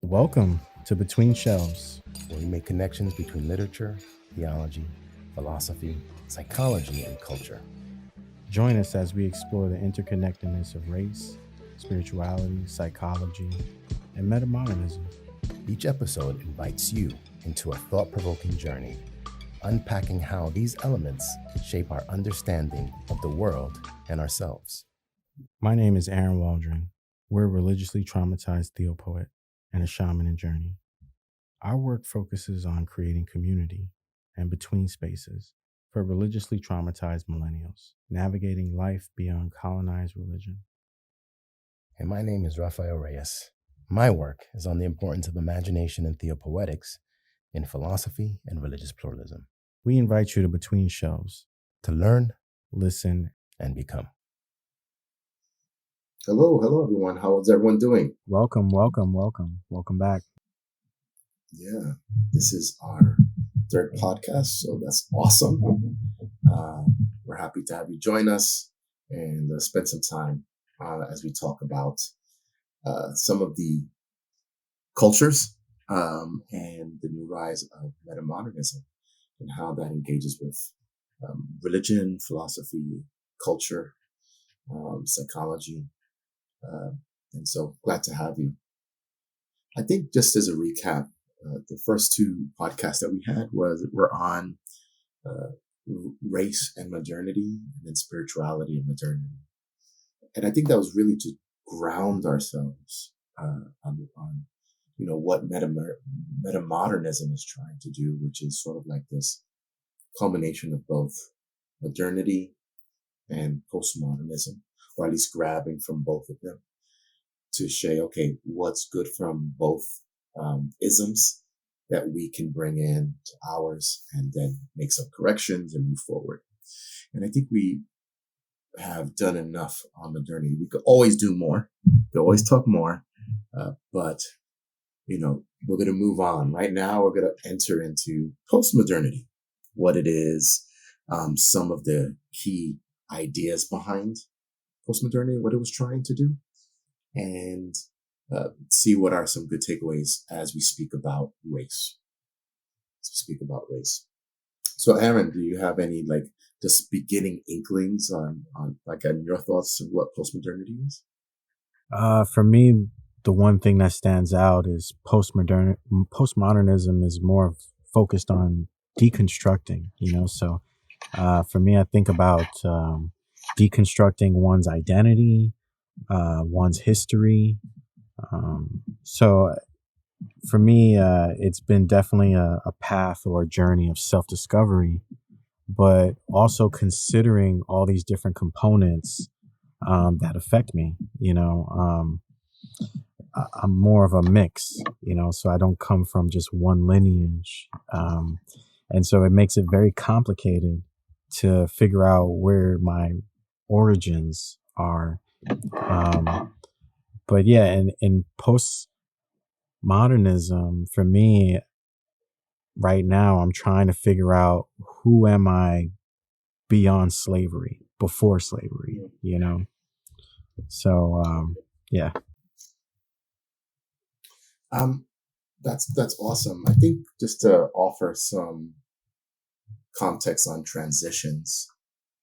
Welcome to Between Shelves. where we make connections between literature, theology, philosophy, psychology, and culture. Join us as we explore the interconnectedness of race, spirituality, psychology, and meta-modernism. Each episode invites you into a thought-provoking journey, unpacking how these elements shape our understanding of the world and ourselves. My name is Aaron Waldron. We're a religiously traumatized theopoet and a shaman in journey. Our work focuses on creating community and between spaces for religiously traumatized millennials, navigating life beyond colonized religion. And my name is Rafael Reyes. My work is on the importance of imagination and theopoetics in philosophy and religious pluralism. We invite you to Between Shelves To learn, listen, and become. Hello, everyone. How is everyone doing? Welcome back. Yeah, this is our third podcast, so that's awesome. We're happy to have you join us and spend some time as we talk about some of the cultures and the new rise of meta-modernism and how that engages with religion, philosophy, culture, psychology. And so glad to have you. I think just as a recap, the first two podcasts that we had were on race and modernity, and then spirituality and modernity. And I think that was really to ground ourselves on what meta-modernism is trying to do, which is sort of like this culmination of both modernity and postmodernism, or at least grabbing from both of them to say, okay, what's good from both isms that we can bring in to ours and then make some corrections and move forward. And I think we have done enough on modernity. We could always do more. We could always talk more. But, we're going to move on. Right now, we're going to enter into postmodernity, what it is, some of the key ideas behind postmodernity, what it was trying to do, and see what are some good takeaways as we speak about race. So, Aaron, do you have any just beginning inklings on your thoughts of what postmodernity is? For me, the one thing that stands out is postmodernism is more focused on deconstructing, So for me, I think about deconstructing one's identity, one's history. So for me, it's been definitely a path or a journey of self-discovery, but also considering all these different components that affect me. I'm more of a mix, so I don't come from just one lineage. And so it makes it very complicated to figure out where my origins are. But yeah, in postmodernism, for me, right now, I'm trying to figure out who am I beyond slavery, before slavery, So, yeah. That's awesome. I think just to offer some context on transitions,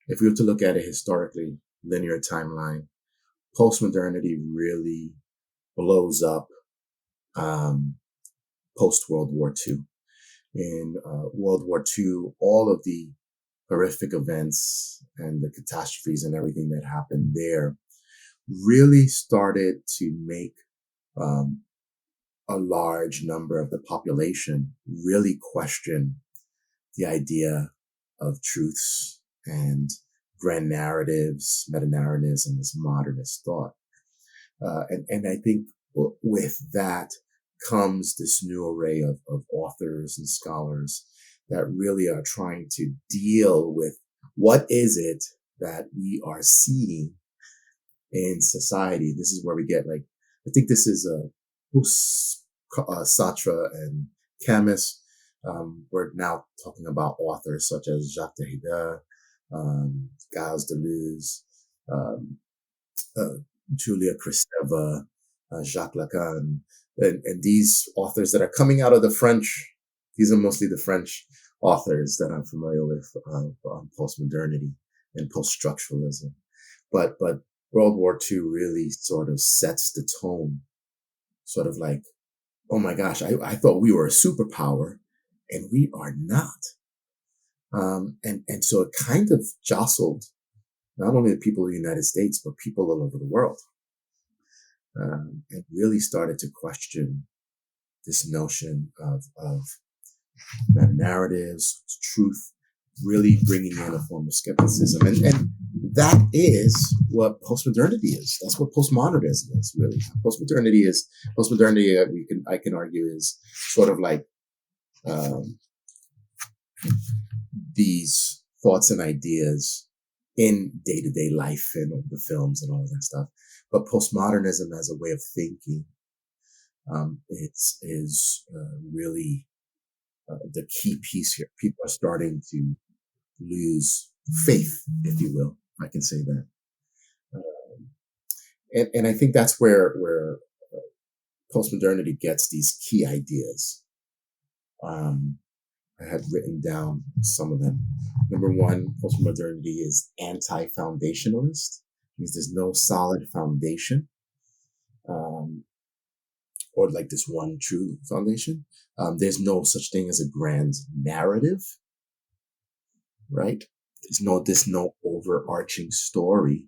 if we were to look at a historically linear timeline, postmodernity really blows up post World War II. In World War II, all of the horrific events and the catastrophes and everything that happened there really started to make a large number of the population really question the idea of truths and grand narratives, meta-narratives, and this modernist thought. And I think with that comes this new array of authors and scholars that really are trying to deal with what is it that we are seeing in society. This is where we get I think this is Sartre and Camus. We're now talking about authors such as Jacques Derrida, Gilles Deleuze, Julia Kristeva, Jacques Lacan, and these authors that are coming out of the French, these are mostly the French authors that I'm familiar with, post-modernity and post-structuralism. But World War II really sort of sets the tone, sort of like, oh my gosh, I thought we were a superpower and we are not. And so it kind of jostled not only the people of the United States, but people all over the world. And really started to question this notion of meta narratives, truth, really bringing in a form of skepticism. And that is what postmodernity is. That's what postmodernism is, really. Postmodernity, I can argue, is sort of like these thoughts and ideas in day-to-day life and the films and all of that stuff. But postmodernism as a way of thinking, is really the key piece here. People are starting to lose faith, if you will, if I can say that. And I think that's where postmodernity gets these key ideas. I had written down some of them. Number one, postmodernity is anti-foundationalist, means there's no solid foundation, or like this one true foundation. There's no such thing as a grand narrative, right? There's no overarching story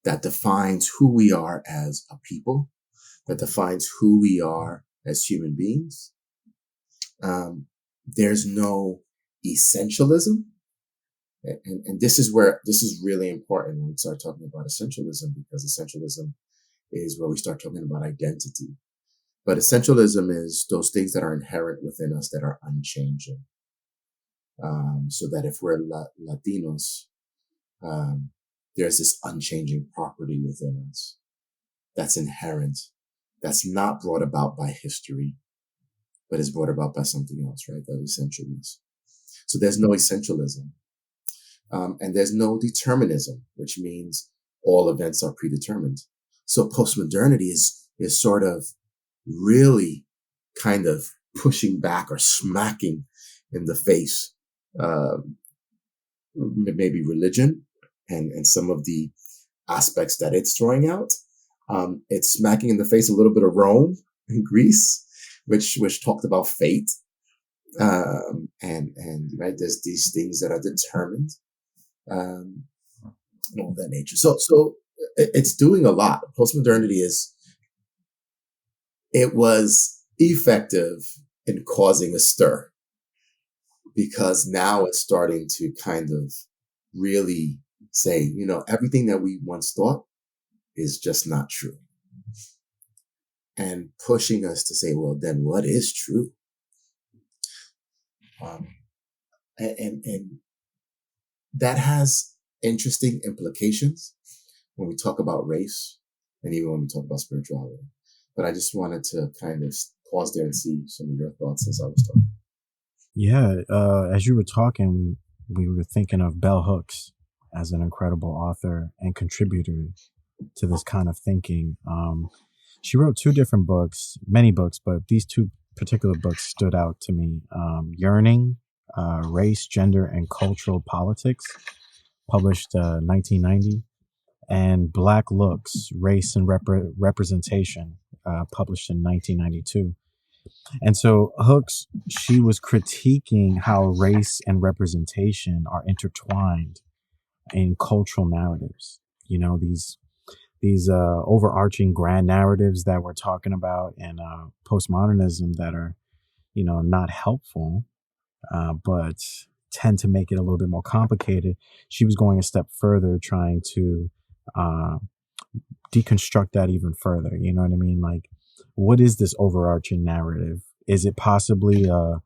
that defines who we are as a people, that defines who we are as human beings. There's no essentialism. And this is really important when we start talking about essentialism, because essentialism is where we start talking about identity. But essentialism is those things that are inherent within us that are unchanging. So that if we're Latinos, there's this unchanging property within us that's inherent, that's not brought about by history, but is brought about by something else, right? That essentialness. So there's no essentialism. And there's no determinism, which means all events are predetermined. So postmodernity is sort of really kind of pushing back or smacking in the face, maybe religion and some of the aspects that it's throwing out. It's smacking in the face a little bit of Rome and Greece, which talked about fate. And right, there's these things that are determined, and all that nature. So it's doing a lot. Postmodernity it was effective in causing a stir, because now it's starting to kind of really say, everything that we once thought is just not true. And pushing us to say, well, then what is true? And that has interesting implications when we talk about race and even when we talk about spirituality. But I just wanted to kind of pause there and see some of your thoughts as I was talking. Yeah, as you were talking, we were thinking of Bell Hooks as an incredible author and contributor to this kind of thinking. She wrote two different books, many books, but these two particular books stood out to me. Yearning, Race, Gender, and Cultural Politics, published 1990, and Black Looks, Race and Representation, published in 1992. And so Hooks, she was critiquing how race and representation are intertwined in cultural narratives. These overarching grand narratives that we're talking about in postmodernism that are, not helpful, but tend to make it a little bit more complicated. She was going a step further, trying to deconstruct that even further. You know what I mean? Like, what is this overarching narrative? Is it possibly a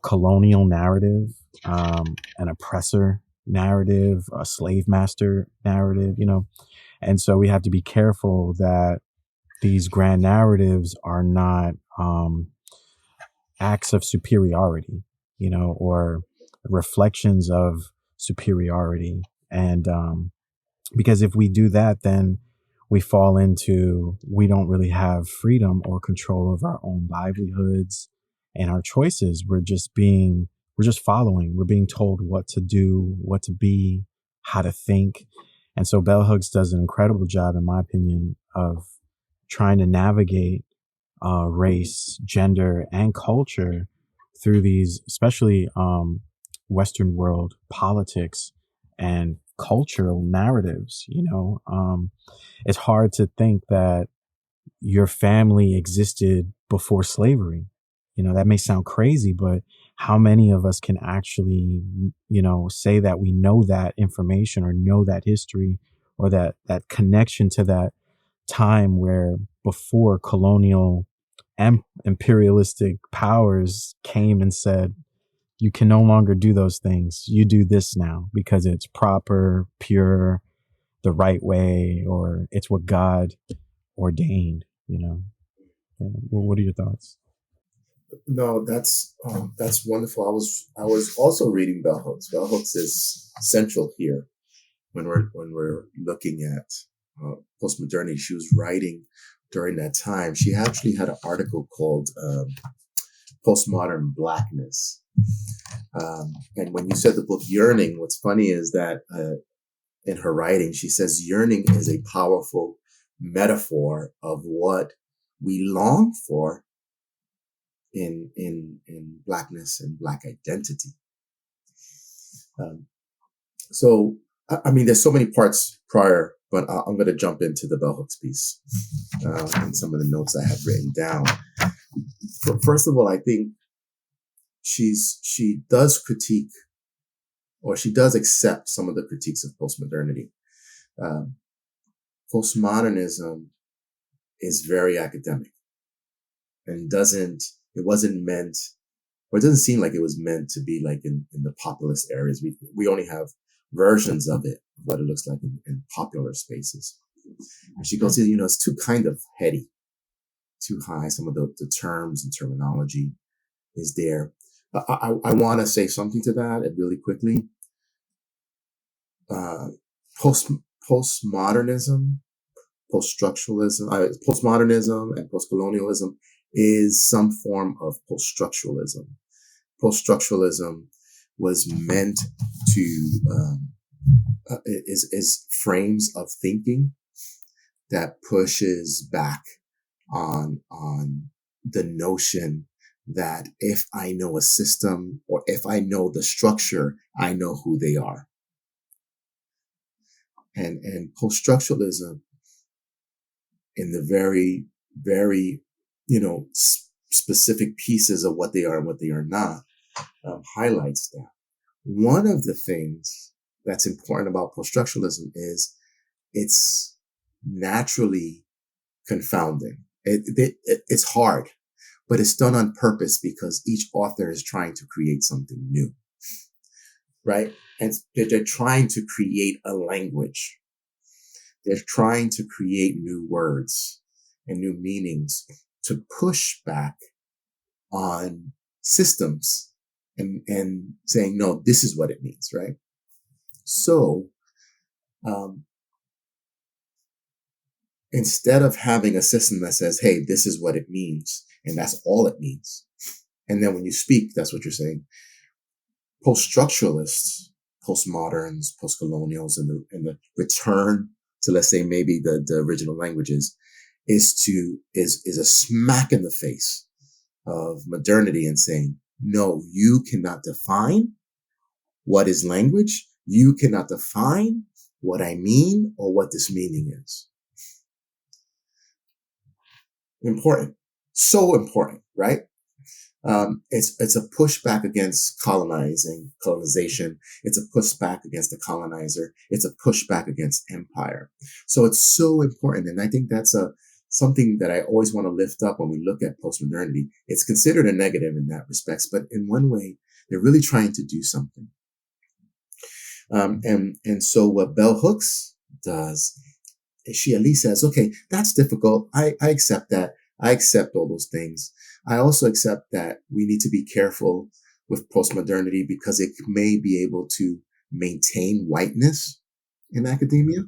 colonial narrative, an oppressor narrative, a slave master narrative, And so we have to be careful that these grand narratives are not acts of superiority, or reflections of superiority. And because if we do that, then we fall into, we don't really have freedom or control over our own livelihoods and our choices. We're just following. We're being told what to do, what to be, how to think. And so Bell Hooks does an incredible job, in my opinion, of trying to navigate race, gender, and culture through these, especially Western world politics and cultural narratives. It's hard to think that your family existed before slavery. That may sound crazy, but how many of us can actually, say that we know that information or know that history or that connection to that time where before colonial imperialistic powers came and said, you can no longer do those things. You do this now because it's proper, pure, the right way, or it's what God ordained. Well, what are your thoughts? No, that's wonderful. I was also reading bell hooks. Bell hooks is central here when we're looking at postmodernity. She was writing during that time. She actually had an article called Postmodern Blackness. And when you said the book Yearning, what's funny is that in her writing, she says yearning is a powerful metaphor of what we long for in Blackness and Black identity. So, I mean, there's so many parts prior, but I'm going to jump into the bell hooks piece and some of the notes I have written down. First of all, I think she does critique, or she does accept some of the critiques of postmodernity. Postmodernism is very academic and it wasn't meant, or it doesn't seem like it was meant to be like in the populist areas. We only have versions of it, what it looks like in popular spaces. And she goes, it's too kind of heady, too high. Some of the terms and terminology is there. I want to say something to that really quickly. Postmodernism, post-structuralism, postmodernism and postcolonialism is some form of post-structuralism. Post-structuralism was meant to, is frames of thinking that pushes back on the notion that if I know a system or if I know the structure, I know who they are. And post-structuralism, in the very, very, specific pieces of what they are and what they are not, highlights that. One of the things that's important about post-structuralism is it's naturally confounding. It's hard, but it's done on purpose because each author is trying to create something new, right? And they're trying to create a language. They're trying to create new words and new meanings to push back on systems and saying, no, this is what it means, right? So, instead of having a system that says, hey, this is what it means, and that's all it means, and then when you speak, that's what you're saying, post-structuralists, postmoderns, postcolonials, and the return to, let's say, maybe the original languages is a smack in the face of modernity and saying, no, you cannot define what is language. You cannot define what I mean or what this meaning is. Important. So important, right? It's a pushback against colonization. It's a pushback against the colonizer. It's a pushback against empire. So it's so important. And I think that's something that I always want to lift up when we look at postmodernity. It's considered a negative in that respect, but in one way, they're really trying to do something. And so what Bell Hooks does is she at least says, okay, that's difficult. I accept that. I accept all those things. I also accept that we need to be careful with postmodernity because it may be able to maintain whiteness in academia.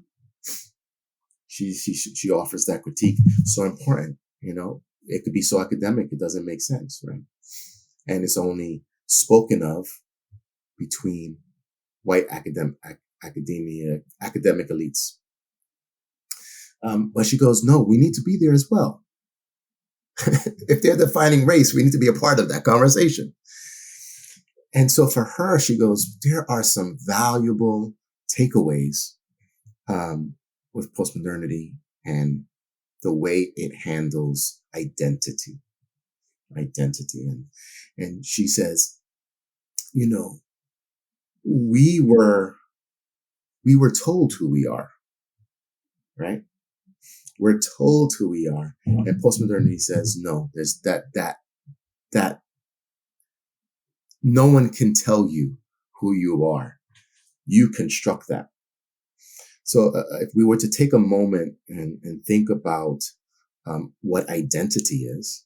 she offers that critique. So important, it could be so academic, it doesn't make sense, right? And it's only spoken of between white academic elites. But she goes, no, we need to be there as well. If they're defining race, we need to be a part of that conversation. And so for her, she goes, there are some valuable takeaways with postmodernity and the way it handles identity. And she says, we were told who we are, right? We're told who we are. And postmodernity says, no, there's that no one can tell you who you are. You construct that. So if we were to take a moment and think about what identity is,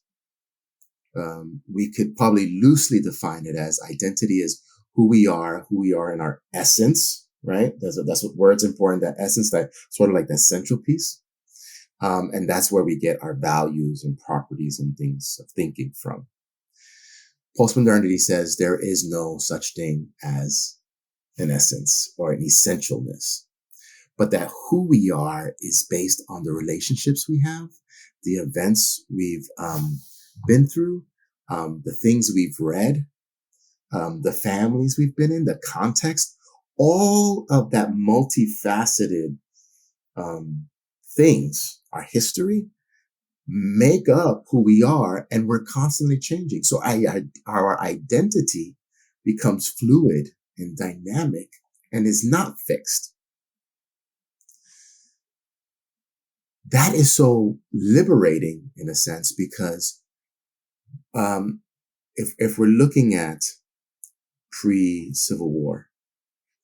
we could probably loosely define it as identity is who we are in our essence, right? That's what word's important, that essence, that sort of like that central piece. And that's where we get our values and properties and things of thinking from. Postmodernity says there is no such thing as an essence or an essentialness, but that who we are is based on the relationships we have, the events we've been through, the things we've read, the families we've been in, the context, all of that multifaceted things, our history, make up who we are, and we're constantly changing. So our identity becomes fluid and dynamic and is not fixed. That is so liberating in a sense, because if we're looking at pre-Civil War,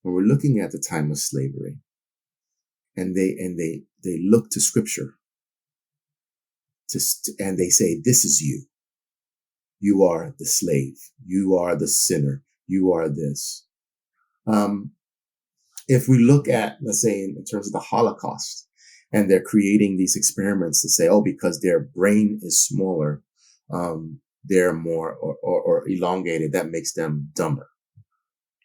when we're looking at the time of slavery, and they look to Scripture, and they say, this is you. You are the slave. You are the sinner. You are this. If we look at, let's say, in terms of the Holocaust, and they're creating these experiments to say, oh, because their brain is smaller, they're more or elongated, that makes them dumber,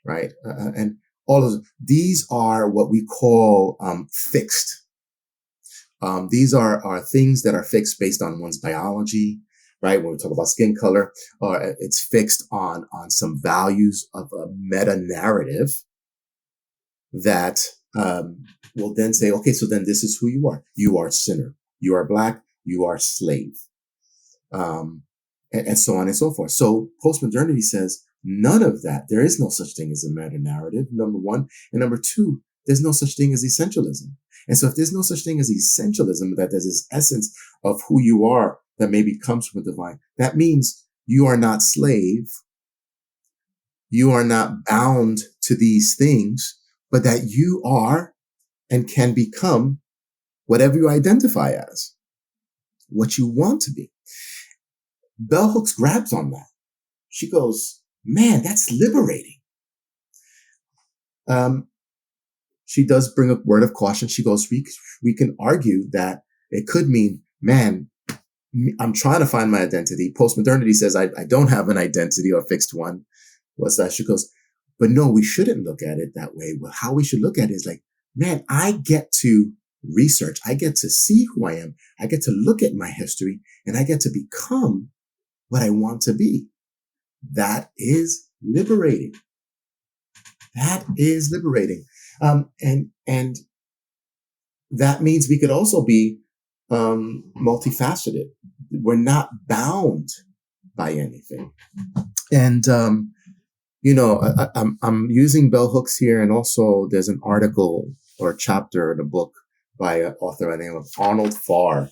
right? And all of these are what we call fixed. These are things that are fixed based on one's biology, right? When we talk about skin color, it's fixed on some values of a meta-narrative that will then say, okay, so then this is who you are. You are sinner. You are black. You are slave. And so on and so forth. So postmodernity says none of that. There is no such thing as a meta-narrative, number one. And number two, there's no such thing as essentialism. And so if there's no such thing as essentialism, that there's this essence of who you are that maybe comes from the divine, that means you are not slave. You are not bound to these things, but that you are and can become whatever you identify as, what you want to be. Bell Hooks grabs on that. She goes, man, that's liberating. She does bring a word of caution. She goes, we can argue that it could mean, man, I'm trying to find my identity. Postmodernity says I don't have an identity or a fixed one. What's that? She goes, but no, we shouldn't look at it that way. Well, how we should look at it is like, man, I get to research. I get to see who I am. I get to look at my history, and I get to become what I want to be. That is liberating. That is liberating. And that means we could also be multifaceted. We're not bound by anything. And I'm using bell hooks here, and also there's an article or a chapter in a book by an author by the name of Arnold Farr.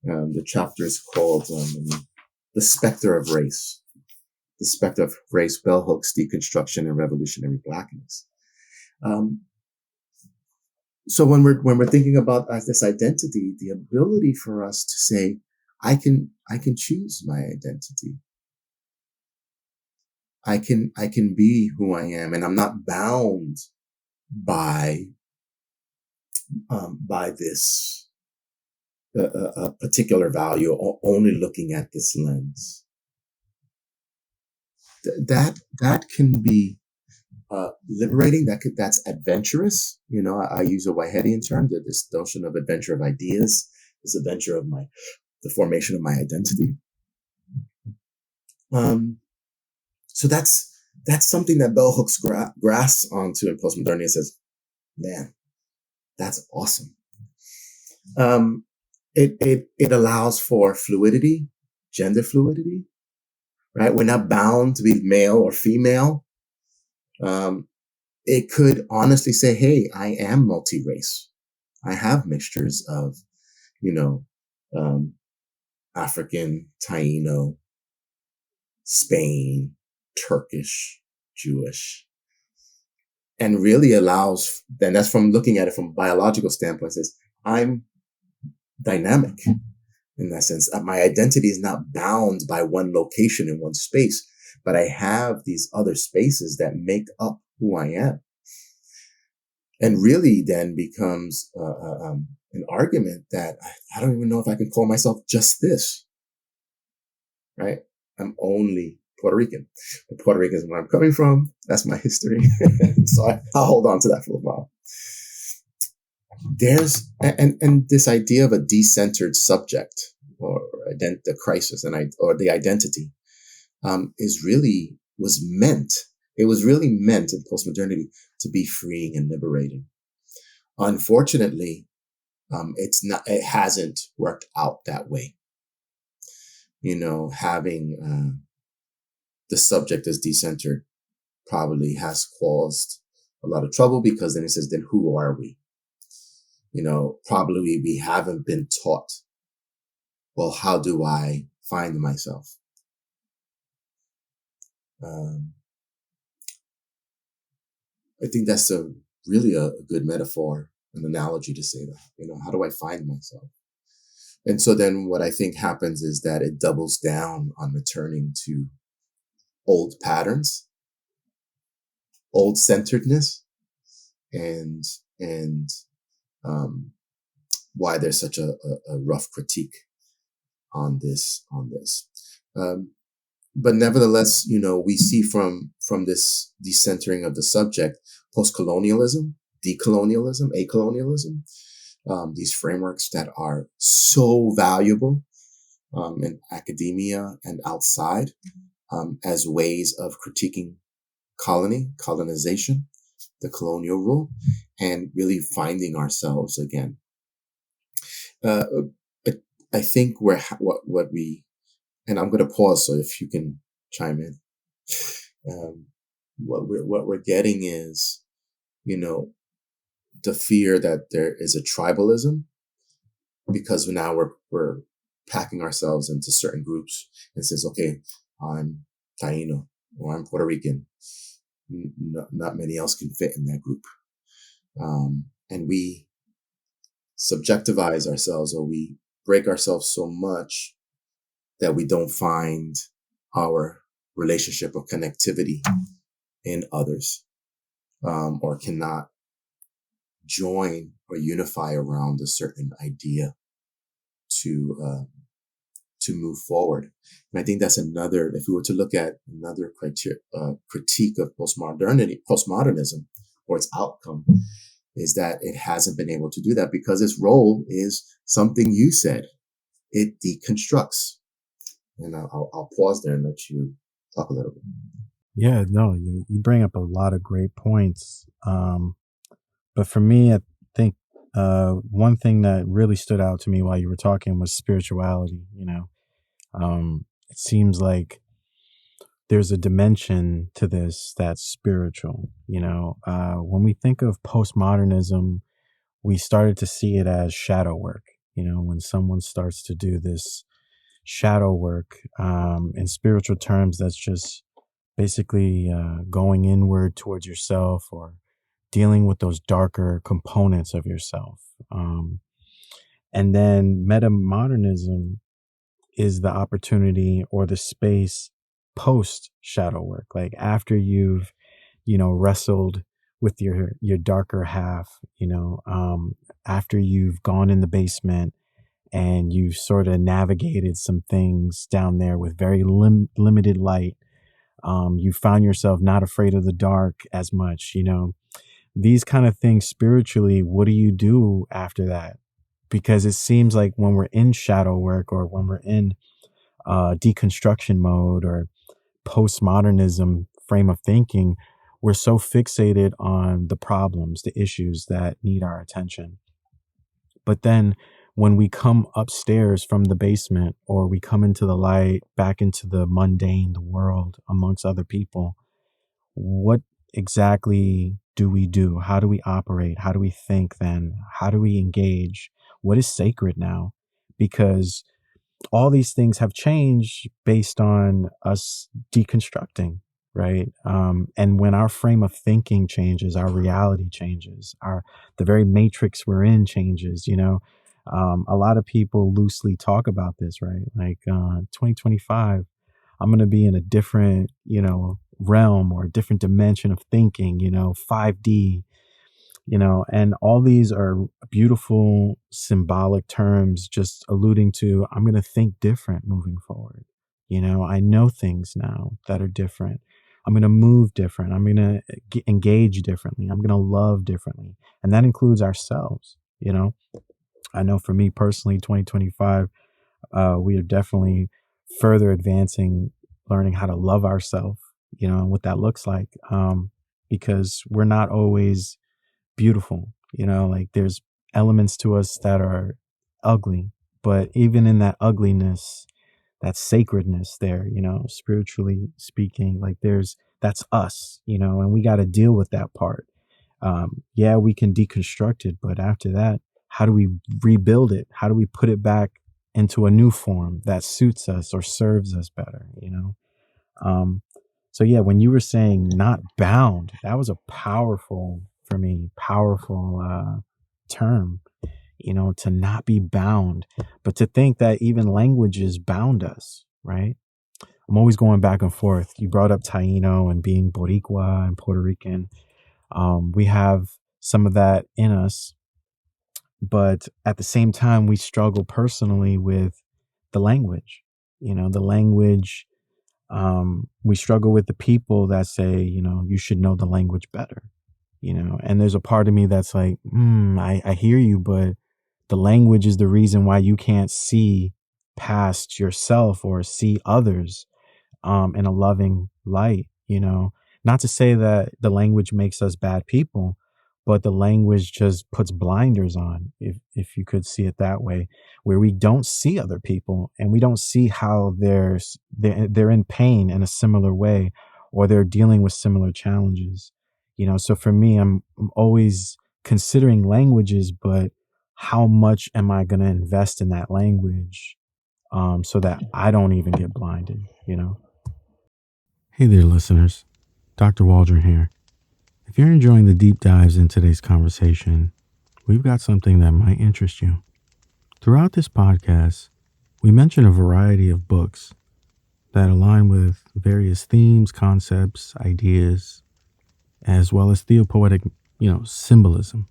The chapter is called "The Specter of Race." The Specter of Race: Bell Hooks, Deconstruction, and Revolutionary Blackness. So when we're thinking about this identity, the ability for us to say, I can choose my identity. I can be who I am, and I'm not bound by this a particular value or only looking at this lens. That can be liberating. That's adventurous. I use a Whiteheadian term, this notion of adventure of ideas, this adventure of the formation of my identity. So that's something that bell hooks grasps onto in postmodernity and says, man, that's awesome. It allows for fluidity, gender fluidity, right? We're not bound to be male or female. It could honestly say, hey, I am multi-race. I have mixtures of, African, Taino, Spain, Turkish, Jewish, and really allows, then that's from looking at it from a biological standpoint, says, I'm dynamic in that sense. My identity is not bound by one location in one space, but I have these other spaces that make up who I am. And really then becomes an argument that I don't even know if I can call myself just this, right? I'm only Puerto Rican. But Puerto Rican is where I'm coming from. That's my history. So I'll hold on to that for a while. There's, and this idea of a decentered subject or the crisis or the identity it was really meant in postmodernity to be freeing and liberating. Unfortunately, it hasn't worked out that way. Having the subject as decentered probably has caused a lot of trouble, because then it says, then who are we? Probably we haven't been taught, well, how do I find myself? I think that's really a good metaphor, an analogy to say that, how do I find myself? And so then what I think happens is that it doubles down on returning to old patterns, old centeredness, and why there's such a rough critique on this. But nevertheless, we see from this decentering of the subject, post-colonialism, decolonialism, acolonialism, these frameworks that are so valuable in academia and outside, as ways of critiquing colonization, the colonial rule, and really finding ourselves again. I think what we, and I'm going to pause so if you can chime in. What we're getting is, the fear that there is a tribalism, because now we're packing ourselves into certain groups and says, okay, I'm Taino or I'm Puerto Rican. Not many else can fit in that group. And we subjectivize ourselves, or we break ourselves so much that we don't find our relationship or connectivity in others, or cannot join or unify around a certain idea to move forward. And I think that's another, if we were to look at another critique of postmodernism, or its outcome, is that it hasn't been able to do that because its role is something you said. It deconstructs. And I'll pause there and let you talk a little bit. Yeah, no, you bring up a lot of great points. But for me, I think one thing that really stood out to me while you were talking was spirituality. It seems like there's a dimension to this that's spiritual. When we think of postmodernism, we started to see it as shadow work. When someone starts to do this shadow work, in spiritual terms, that's just basically going inward towards yourself, or dealing with those darker components of yourself. And then meta-modernism is the opportunity or the space post shadow work, like after you've wrestled with your darker half, after you've gone in the basement and you've sort of navigated some things down there with very limited light. You found yourself not afraid of the dark as much, these kind of things spiritually. What do you do after that? Because it seems like when we're in shadow work, or when we're in deconstruction mode, or postmodernism frame of thinking, we're so fixated on the problems, the issues that need our attention. But then when we come upstairs from the basement, or we come into the light, back into the mundane, the world amongst other people, what exactly do we do? How do we operate? How do we think then? How do we engage? What is sacred now? Because all these things have changed based on us deconstructing, right? And when our frame of thinking changes, our reality changes, the very matrix we're in changes. A lot of people loosely talk about this, right? Like 2025, I'm going to be in a different, realm, or a different dimension of thinking, 5D, and all these are beautiful symbolic terms, just alluding to, I'm going to think different moving forward. I know things now that are different. I'm going to move different. I'm going to engage differently. I'm going to love differently. And that includes ourselves. I know for me personally, 2025, we are definitely further advancing, learning how to love ourselves, and what that looks like. Because we're not always beautiful, like there's elements to us that are ugly, but even in that ugliness, that sacredness there, spiritually speaking, like that's us, and we got to deal with that part. Yeah, we can deconstruct it, but after that, how do we rebuild it? How do we put it back into a new form that suits us or serves us better, so yeah, when you were saying not bound, that was a powerful, for me, powerful term, to not be bound, but to think that even languages bound us, right? I'm always going back and forth. You brought up Taino and being Boricua and Puerto Rican. We have some of that in us, but at the same time, we struggle personally with the language, the language. We struggle with the people that say, you should know the language better, and there's a part of me that's like, I hear you, but the language is the reason why you can't see past yourself or see others in a loving light, not to say that the language makes us bad people, but the language just puts blinders on, if you could see it that way, where we don't see other people, and we don't see how they're in pain in a similar way, or they're dealing with similar challenges. So for me, I'm always considering languages, but how much am I going to invest in that language, so that I don't even get blinded. Hey there, listeners. Dr. Waldron here. If you're enjoying the deep dives in today's conversation, we've got something that might interest you. Throughout this podcast, we mention a variety of books that align with various themes, concepts, ideas, as well as theopoetic, symbolism.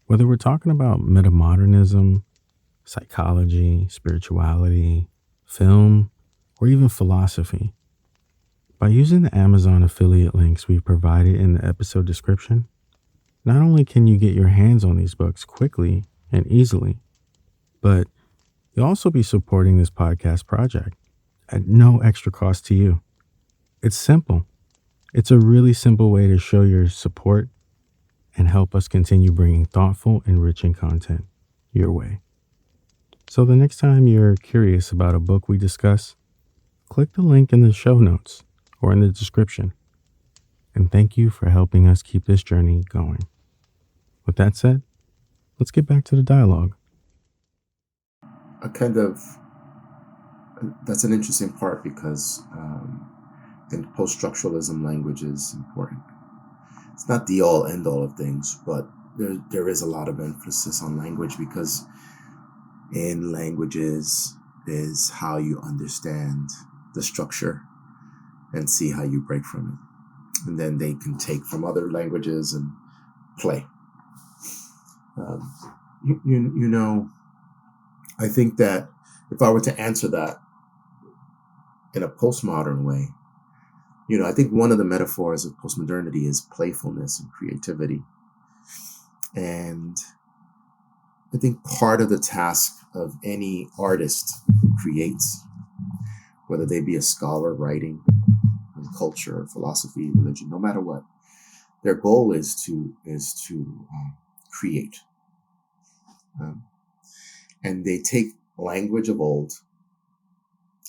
Whether we're talking about meta-modernism, psychology, spirituality, film, or even philosophy, by using the Amazon affiliate links we've provided in the episode description, not only can you get your hands on these books quickly and easily, but you'll also be supporting this podcast project at no extra cost to you. It's simple. It's a really simple way to show your support and help us continue bringing thoughtful, enriching content your way. So the next time you're curious about a book we discuss, click the link in the show notes or in the description. And thank you for helping us keep this journey going. With that said, let's get back to the dialogue. That's an interesting part, because I think post-structuralism language is important. It's not the all end all of things, but there is a lot of emphasis on language, because in languages is how you understand the structure and see how you break from it. And then they can take from other languages and play. I think that if I were to answer that in a postmodern way, I think one of the metaphors of postmodernity is playfulness and creativity. And I think part of the task of any artist who creates, whether they be a scholar writing in culture, philosophy, religion, no matter what, their goal is to create. And they take language of old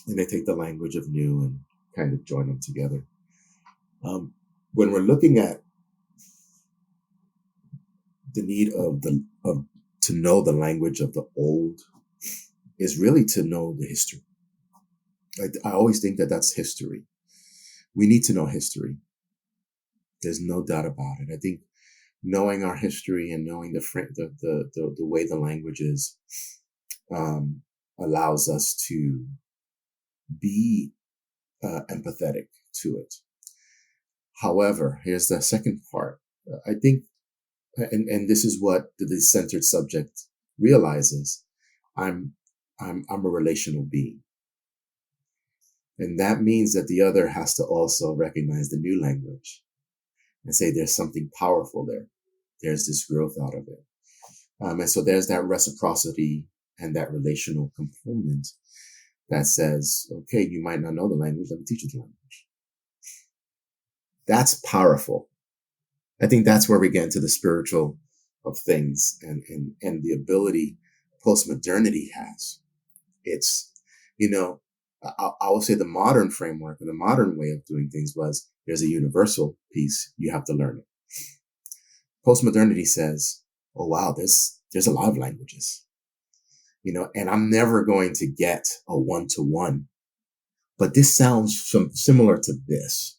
and they take the language of new and kind of join them together. When we're looking at the need of to know the language of the old, is really to know the history. I always think that that's history. We need to know history. There's no doubt about it. I think knowing our history and knowing the way the language is allows us to be empathetic to it. However, here's the second part. I think, and this is what the centered subject realizes: I'm a relational being, and that means that the other has to also recognize the new language and say there's something powerful there. There's this growth out of it, and so there's that reciprocity and that relational component that says, okay, you might not know the language, let me teach you the language. That's powerful. I think that's where we get into the spiritual of things and the ability postmodernity has. It's, I will say the modern framework and the modern way of doing things was there's a universal piece, you have to learn it. Postmodernity says, oh wow, there's a lot of languages, and I'm never going to get a one-to-one, but this sounds similar to this.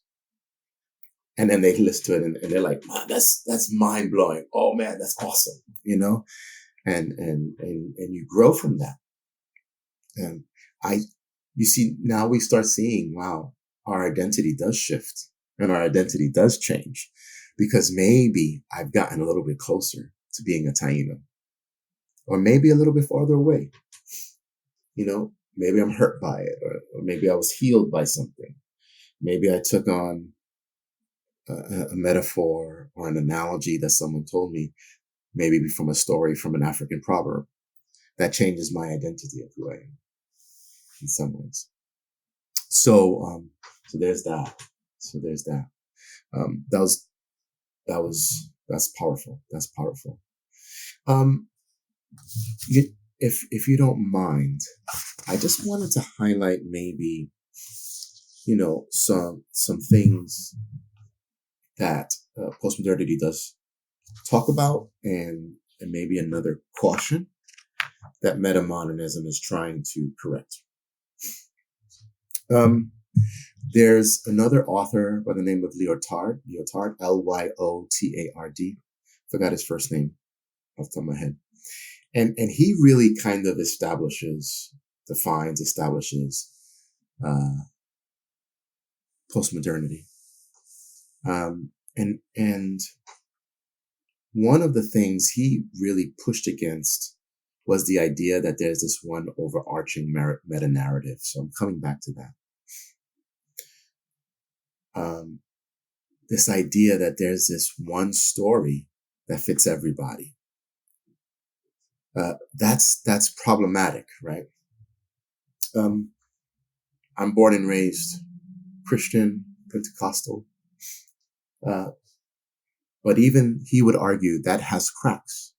And then they listen to it and they're like, man, that's mind blowing. Oh man, that's awesome. And you grow from that. And you see, now we start seeing, wow, our identity does shift and our identity does change because maybe I've gotten a little bit closer to being a Taino, or maybe a little bit farther away. Maybe I'm hurt by it, or maybe I was healed by something. Maybe I took on a metaphor or an analogy that someone told me, maybe from a story from an African proverb, that changes my identity of who I am in some ways. So there's that. That's powerful. That's powerful. If you don't mind, I just wanted to highlight maybe, some things that postmodernity does talk about, and maybe another caution that meta-modernism is trying to correct. There's another author by the name of Lyotard, Lyotard, forgot his first name off the top of my head. And he really kind of establishes postmodernity. And one of the things he really pushed against was the idea that there's this one overarching meta-narrative. So I'm coming back to that. This idea that there's this one story that fits everybody. That's problematic, right? I'm born and raised Christian, Pentecostal. But even he would argue that has cracks.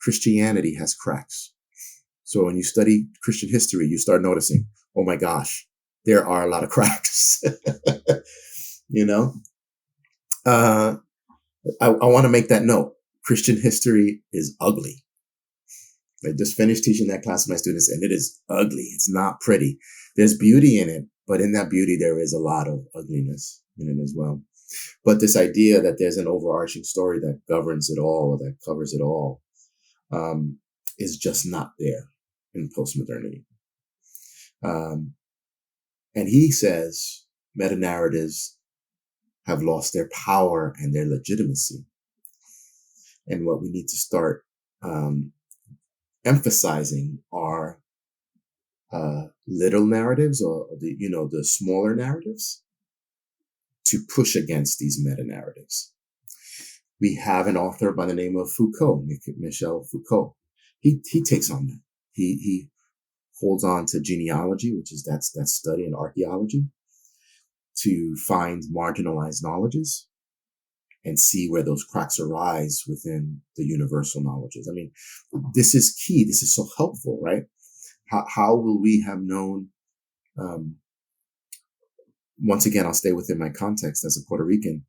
Christianity has cracks. So when you study Christian history, you start noticing, oh my gosh, there are a lot of cracks. I want to make that note. Christian history is ugly. I just finished teaching that class to my students, and it is ugly. It's not pretty. There's beauty in it, but in that beauty, there is a lot of ugliness in it as well. But this idea that there's an overarching story that governs it all, or that covers it all, is just not there in postmodernity. And he says meta-narratives have lost their power and their legitimacy. And what we need to start emphasizing are little narratives, or the smaller narratives, to push against these meta narratives. We have an author by the name of Michel Foucault. He takes on that. He holds on to genealogy, which is that study in archaeology, to find marginalized knowledges and see where those cracks arise within the universal knowledges. I mean, this is key. This is so helpful, right? How will we have known? Once again, I'll stay within my context as a Puerto Rican.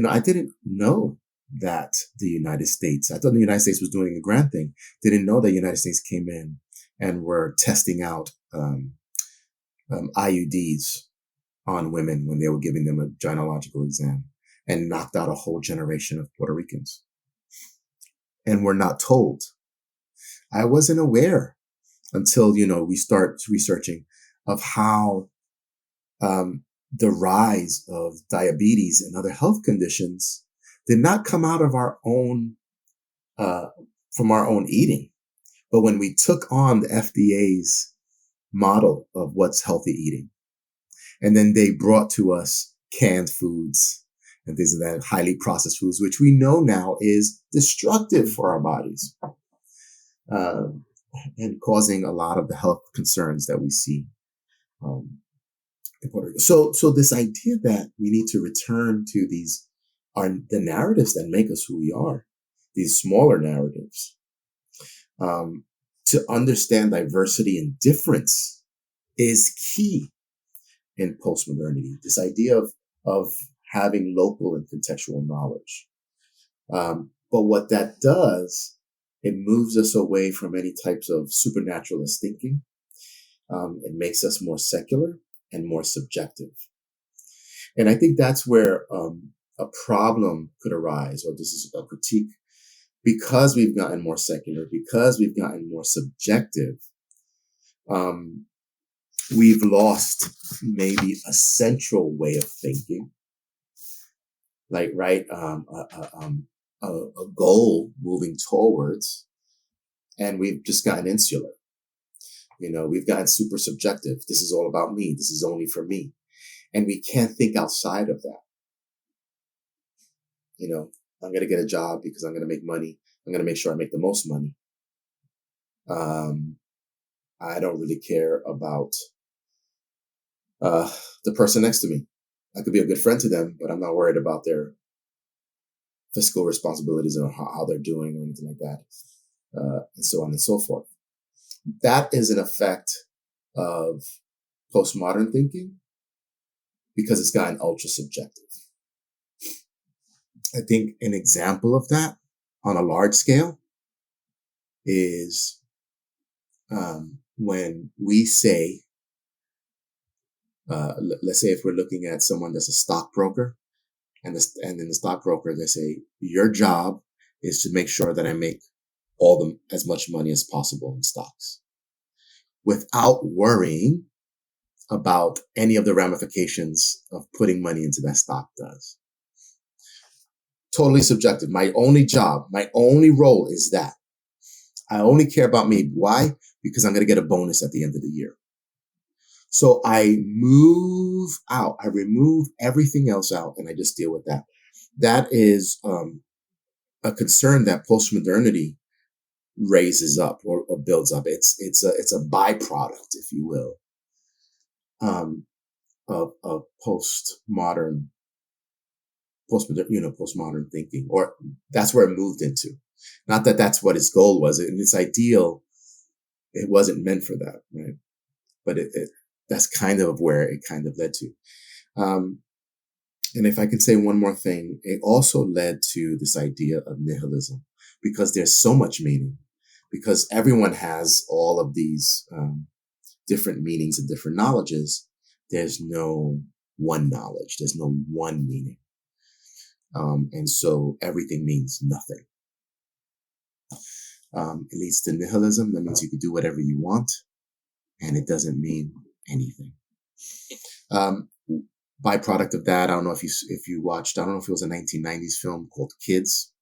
I didn't know that the United States, I thought the United States was doing a grand thing. Didn't know that the United States came in and were testing out IUDs on women when they were giving them a gynecological exam, and knocked out a whole generation of Puerto Ricans. And we're not told. I wasn't aware until, we start researching of how the rise of diabetes and other health conditions did not come out of our own, from our own eating. But when we took on the FDA's model of what's healthy eating, and then they brought to us canned foods and things of that, highly processed foods, which we know now is destructive for our bodies, and causing a lot of the health concerns that we see in Puerto Rico. So this idea that we need to return to these are the narratives that make us who we are, these smaller narratives, to understand diversity and difference is key in postmodernity. This idea of having local and contextual knowledge. But what that does, it moves us away from any types of supernaturalist thinking. It makes us more secular and more subjective. And I think that's where a problem could arise, or this is a critique, because we've gotten more secular, because we've gotten more subjective. We've lost maybe a central way of thinking, like, right, a goal moving towards, and we've just gotten insular. We've gotten super subjective. This is all about me. This is only for me. And we can't think outside of that. I'm going to get a job because I'm going to make money. I'm going to make sure I make the most money. I don't really care about the person next to me. I could be a good friend to them, but I'm not worried about their fiscal responsibilities or how they're doing or anything like that, and so on and so forth. That is an effect of postmodern thinking because it's gotten ultra subjective. I think an example of that on a large scale is when we say, let's say if we're looking at someone that's a stockbroker, and then the stockbroker, they say, your job is to make sure that I make as much money as possible in stocks, without worrying about any of the ramifications of putting money into that stock does. Totally subjective. My only job, my only role is that. I only care about me. Why? Because I'm going to get a bonus at the end of the year. So I move out. I remove everything else out, and I just deal with that. That is a concern that postmodernity raises up or builds up. It's a byproduct, if you will, of postmodern thinking, or that's where it moved into. Not that that's what its goal was. In its ideal, it wasn't meant for that, right? But that's kind of where it kind of led to. And if I could say one more thing, it also led to this idea of nihilism, because there's so much meaning, because everyone has all of these different meanings and different knowledges. There's no one knowledge. There's no one meaning. And so everything means nothing. It leads to nihilism. That means you can do whatever you want, and it doesn't mean anything. Byproduct of that, I don't know if you watched, I don't know if it was a 1990s film called Kids.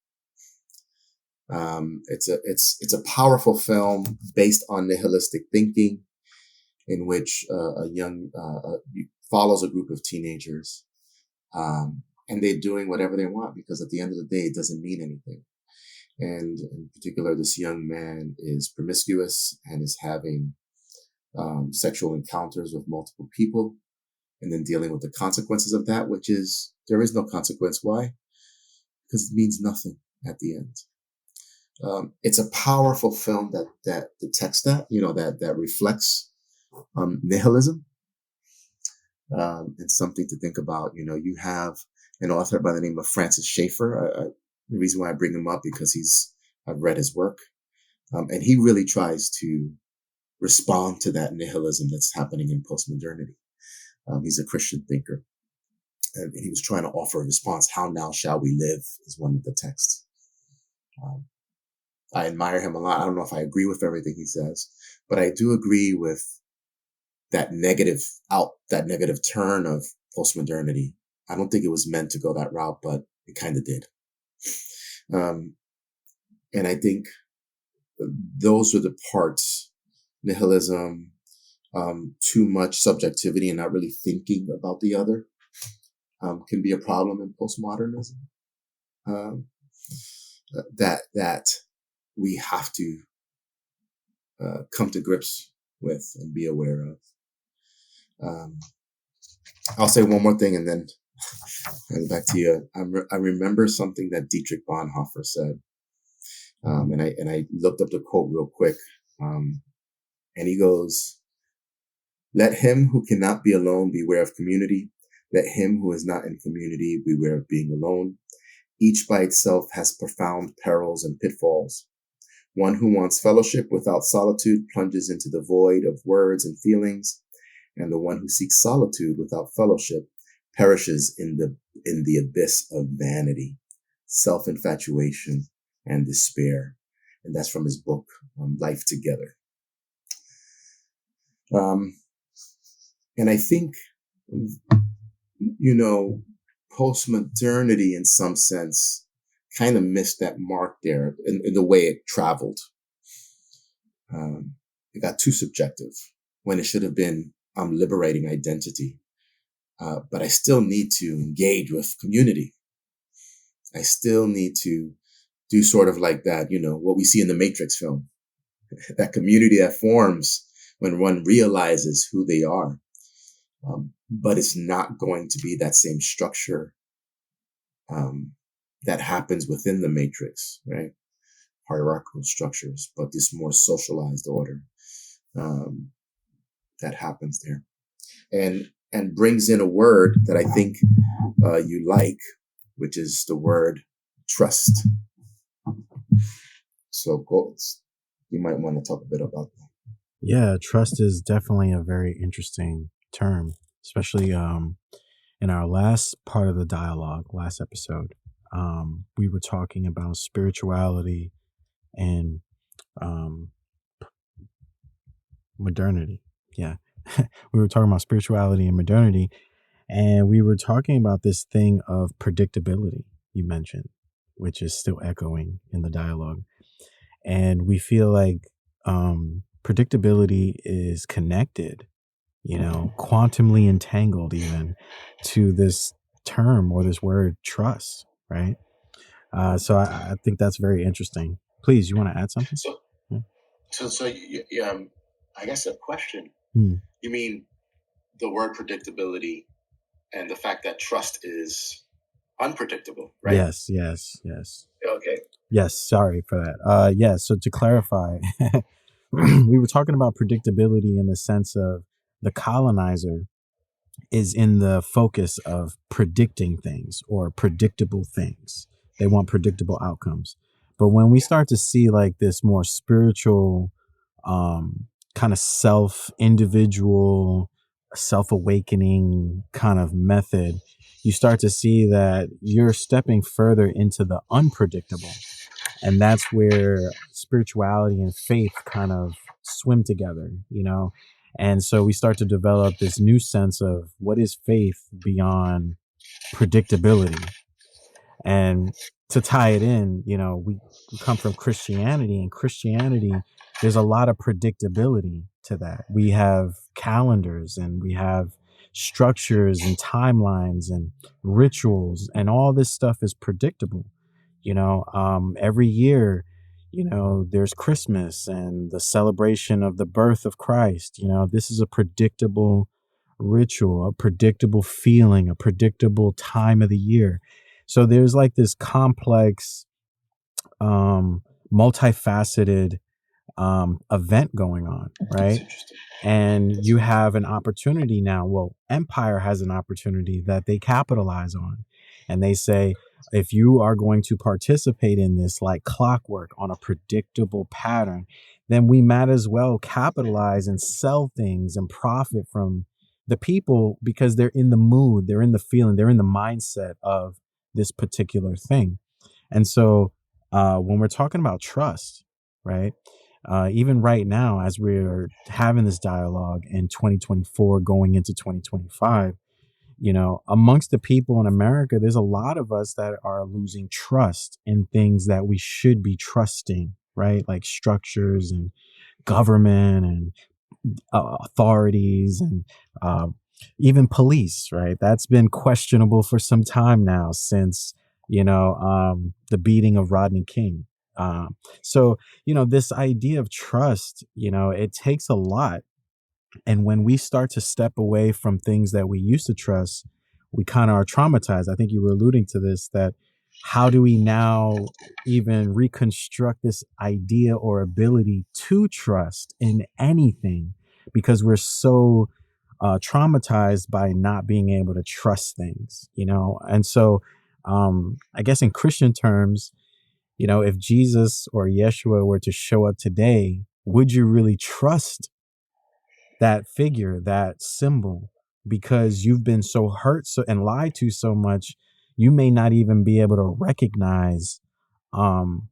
It's a powerful film based on nihilistic thinking, in which a young follows a group of teenagers, and they're doing whatever they want because at the end of the day, it doesn't mean anything. And in particular, this young man is promiscuous and is having sexual encounters with multiple people, and then dealing with the consequences of that, which is there is no consequence. Why? Because it means nothing at the end. It's a powerful film that detects that, that reflects nihilism, and something to think about. You have an author by the name of Francis Schaeffer. The reason why I bring him up because I've read his work, and he really tries to respond to that nihilism that's happening in postmodernity. He's a Christian thinker, and he was trying to offer a response. How now shall we live is one of the texts. I admire him a lot. I don't know if I agree with everything he says, but I do agree with that negative turn of postmodernity. I don't think it was meant to go that route, but it kind of did. And I think those are the parts, nihilism, too much subjectivity and not really thinking about the other, can be a problem in postmodernism. That we have to come to grips with and be aware of. I'll say one more thing and then back to you. I remember something that Dietrich Bonhoeffer said, and I looked up the quote real quick, and he goes, "Let him who cannot be alone beware of community. Let him who is not in community beware of being alone. Each by itself has profound perils and pitfalls. One who wants fellowship without solitude plunges into the void of words and feelings, and the one who seeks solitude without fellowship perishes in the abyss of vanity, self-infatuation, and despair." And that's from his book, Life Together. And I think, postmodernity in some sense kind of missed that mark there in the way it traveled. It got too subjective when it should have been, I'm liberating identity. But I still need to engage with community. I still need to do sort of like that, what we see in the Matrix film, that community that forms when one realizes who they are. But it's not going to be that same structure that happens within the Matrix, right? Hierarchical structures, but this more socialized order that happens there. And brings in a word that I think you like, which is the word trust. So you might want to talk a bit about that. Yeah, trust is definitely a very interesting term, especially in our last part of the dialogue, last episode. We were talking about spirituality and modernity. Yeah. We were talking about spirituality and modernity, and we were talking about this thing of predictability you mentioned, which is still echoing in the dialogue. And we feel like predictability is connected, quantumly entangled even to this term or this word trust, right? So I think that's very interesting. Please, you want to add something? I guess a question. You mean the word predictability and the fact that trust is unpredictable, right? Yes. Okay. Yes, sorry for that. Yeah, so to clarify, we were talking about predictability in the sense of the colonizer is in the focus of predicting things or predictable things. They want predictable outcomes. But when we start to see like this more spiritual, kind of individual, self-awakening kind of method, you start to see that you're stepping further into the unpredictable. And that's where spirituality and faith kind of swim together, And so we start to develop this new sense of what is faith beyond predictability. And to tie it in, we come from Christianity, and Christianity, there's a lot of predictability to that. We have calendars, and we have structures and timelines and rituals, and all this stuff is predictable. Every year, there's Christmas and the celebration of the birth of Christ. This is a predictable ritual, a predictable feeling, a predictable time of the year. So there's like this complex, multifaceted event going on, That's right? interesting. And you have an opportunity now. Well, Empire has an opportunity that they capitalize on. And they say, if you are going to participate in this like clockwork on a predictable pattern, then we might as well capitalize and sell things and profit from the people, because they're in the mood, they're in the feeling, they're in the mindset of this particular thing. And so when we're talking about trust, right? Even right now, as we're having this dialogue in 2024 going into 2025, amongst the people in America, there's a lot of us that are losing trust in things that we should be trusting, right? Like structures and government and authorities, and uh, even police, right? That's been questionable for some time now, since the beating of Rodney King. So this idea of trust, it takes a lot. And when we start to step away from things that we used to trust, we kind of are traumatized. I think you were alluding to this, that how do we now even reconstruct this idea or ability to trust in anything, because we're so traumatized by not being able to trust things, And so I guess in Christian terms, if Jesus or Yeshua were to show up today, would you really trust that figure, that symbol? Because you've been so hurt and lied to so much, you may not even be able to recognize, um,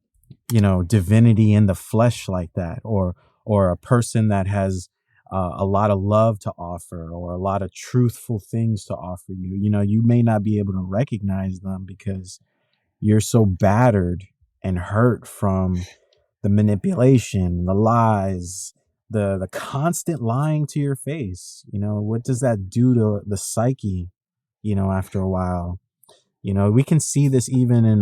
divinity in the flesh like that, or a person that has a lot of love to offer, or a lot of truthful things to offer you. You may not be able to recognize them because you're so battered and hurt from the manipulation, the lies, the constant lying to your face. What does that do to the psyche, after a while? We can see this even in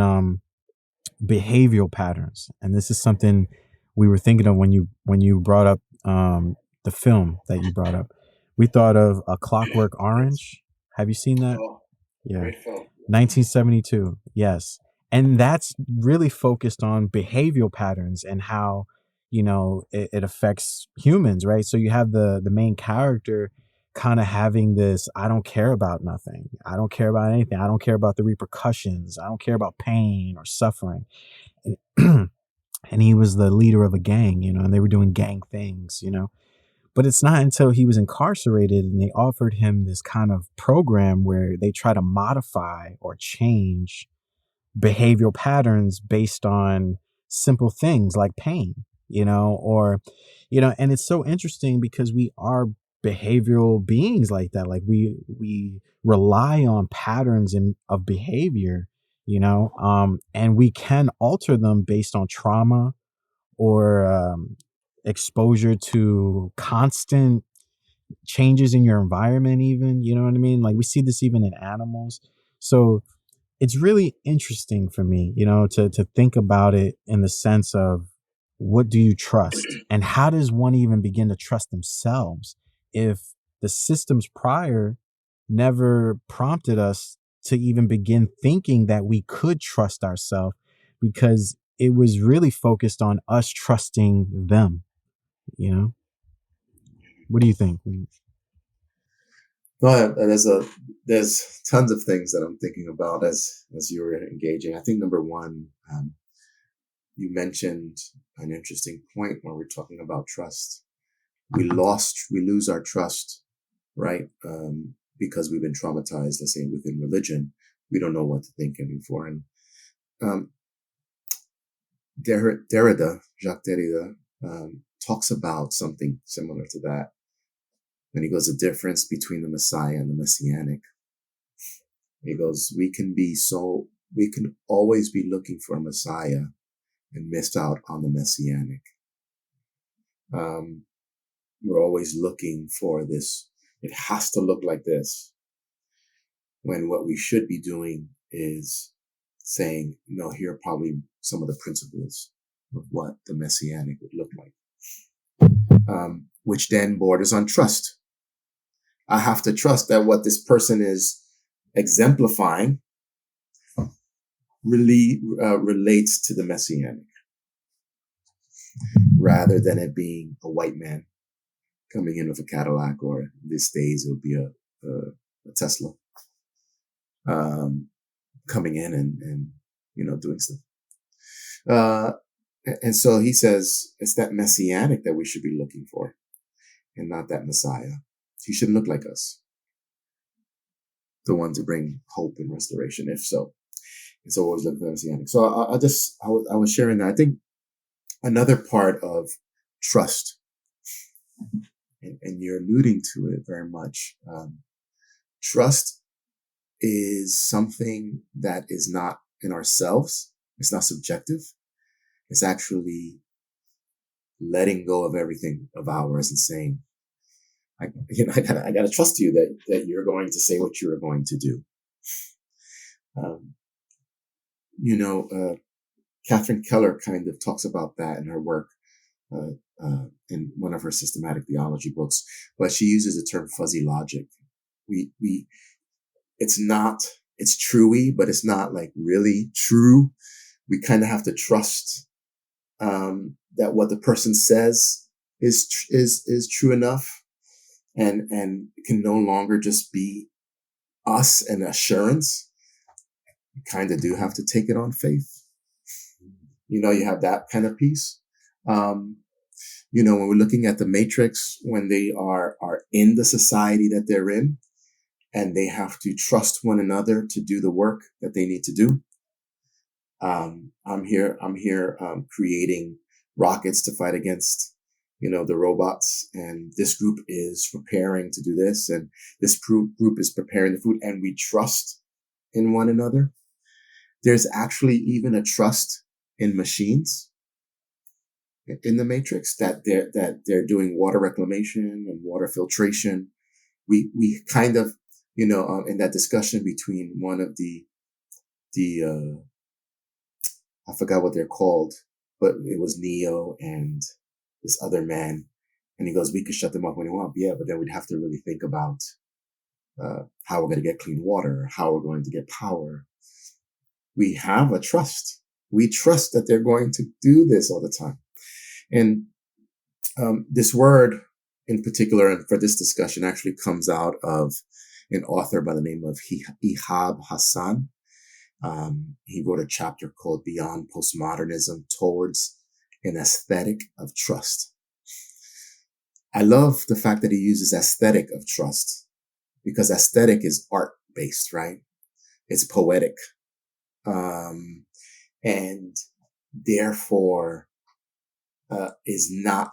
behavioral patterns. And this is something we were thinking of when you brought up the film that you brought up. We thought of A Clockwork Yes. Orange. Have you seen that? Oh, Yeah. great film. 1972. Yes. And that's really focused on behavioral patterns and how, it affects humans, right? So you have the main character kind of having this, I don't care about nothing. I don't care about anything. I don't care about the repercussions. I don't care about pain or suffering. And, and he was the leader of a gang, and they were doing gang things. But it's not until he was incarcerated and they offered him this kind of program where they try to modify or change behavioral patterns based on simple things like pain, and it's so interesting because we are behavioral beings like that. Like we rely on patterns of behavior, and we can alter them based on trauma or exposure to constant changes in your environment, even, you know what I mean? Like we see this even in animals. So it's really interesting for me, to think about it in the sense of, what do you trust, and how does one even begin to trust themselves if the systems prior never prompted us to even begin thinking that we could trust ourselves, because it was really focused on us trusting them, you know? What do you think? No, there's tons of things that I'm thinking about as you were engaging. I think number one, you mentioned an interesting point when we're talking about trust. We lose our trust, right? Because we've been traumatized, let's say within religion, we don't know what to think anymore. And um, Jacques Derrida, talks about something similar to that. And he goes, the difference between the Messiah and the Messianic. He goes, we can be so we can always be looking for a Messiah and missed out on the messianic. We're always looking for this. It has to look like this. When what we should be doing is saying, no, here are probably some of the principles of what the messianic would look like, which then borders on trust. I have to trust that what this person is exemplifying really relates to the messianic, rather than it being a white man coming in with a Cadillac, or these days it would be a Tesla, coming in and doing stuff. And so he says it's that messianic that we should be looking for, and not that Messiah. He shouldn't look like us, the one to bring hope and restoration. If so, it's always looking for the messianic. So I was sharing that. I think another part of trust, and you're alluding to it very much. Trust is something that is not in ourselves. It's not subjective. It's actually letting go of everything of ours and saying, I gotta trust you that you're going to say what you're going to do. Catherine Keller kind of talks about that in her work, in one of her systematic theology books, but she uses the term fuzzy logic. It's truey, but it's not like really true. We kind of have to trust, that what the person says is true enough, and can no longer just be us and assurance. You kind of do have to take it on faith. You have that kind of piece. When we're looking at the matrix, when they are in the society that they're in, and they have to trust one another to do the work that they need to do. I'm here creating rockets to fight against, the robots, and this group is preparing to do this, and this group is preparing the food, and we trust in one another. There's actually even a trust in machines in the matrix, that they're doing water reclamation and water filtration. We kind of, in that discussion between one of the I forgot what they're called, but it was Neo and this other man. And he goes, we could shut them off when we want. Yeah, but then we'd have to really think about how we're going to get clean water, how we're going to get power. We have a trust. We trust that they're going to do this all the time. And this word in particular, and for this discussion, actually comes out of an author by the name of Ihab Hassan. He wrote a chapter called Beyond Postmodernism, Towards an Aesthetic of Trust. I love the fact that he uses aesthetic of trust, because aesthetic is art-based, right? It's poetic. And therefore is not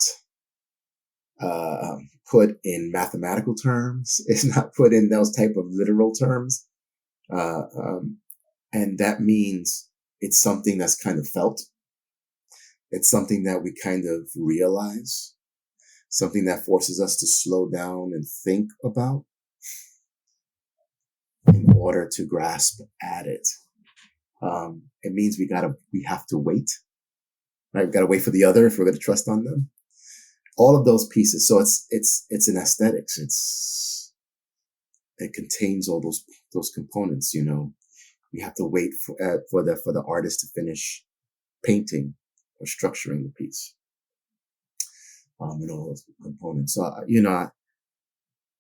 put in mathematical terms. It's not put in those type of literal terms. And that means it's something that's kind of felt. It's something that we kind of realize, something that forces us to slow down and think about in order to grasp at it. It means we have to wait, right? We got to wait for the other if we're going to trust on them. All of those pieces. So it's an aesthetics. It contains all those components. We have to wait for the artist to finish painting or structuring the piece, and all those components. So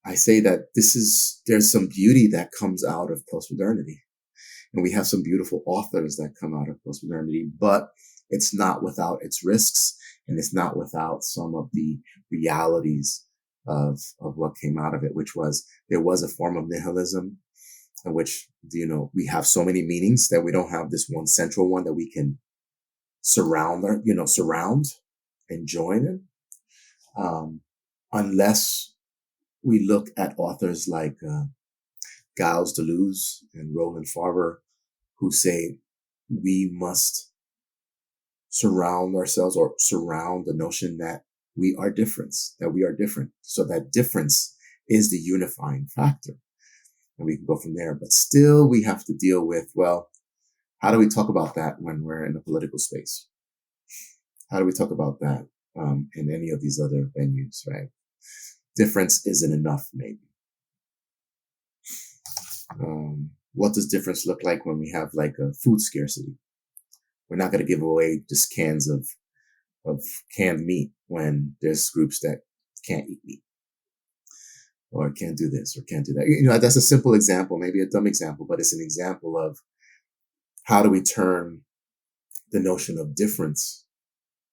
I say that there's some beauty that comes out of postmodernity, and we have some beautiful authors that come out of postmodernity, but it's not without its risks, and it's not without some of the realities of what came out of it, which was there was a form of nihilism, in which, we have so many meanings that we don't have this one central one that we can surround and join in, unless we look at authors like Giles Deleuze and Roland Faber, who say we must surround ourselves or surround the notion that we are different, so that difference is the unifying factor. And we can go from there. But still, we have to deal with, well, how do we talk about that when we're in a political space? How do we talk about that in any of these other venues, right? Difference isn't enough, maybe. What does difference look like when we have like a food scarcity? We're not going to give away just cans of canned meat when there's groups that can't eat meat or can't do this or can't do that. You know, that's a simple example, maybe a dumb example, but it's an example of how do we turn the notion of difference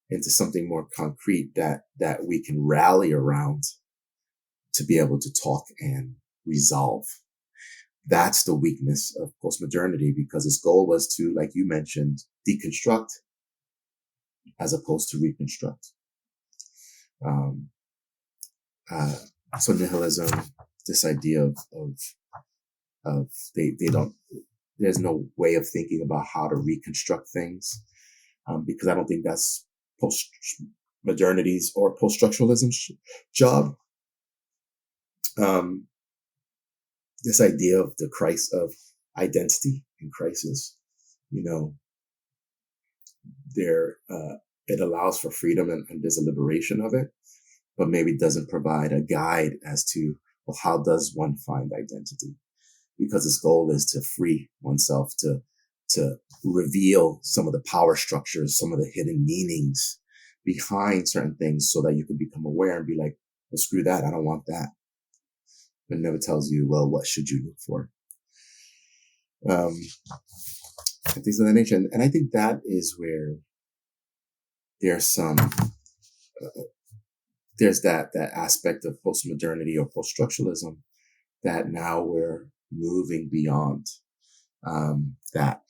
into something more concrete that we can rally around to be able to talk and resolve. That's the weakness of postmodernity, because its goal was to, like you mentioned, deconstruct as opposed to reconstruct. So nihilism, this idea of they don't, there's no way of thinking about how to reconstruct things, because I don't think that's postmodernity's or post-structuralism's job. This idea of the crisis of identity in crisis, you know, it allows for freedom and there's a liberation of it, but maybe doesn't provide a guide as to, well, how does one find identity? Because its goal is to free oneself, to reveal some of the power structures, some of the hidden meanings behind certain things, so that you can become aware and be like, well, screw that, I don't want that. It never tells you, well, what should you look for? And things of that nature. And I think that is where there's there's that aspect of postmodernity or post-structuralism that now we're moving beyond. That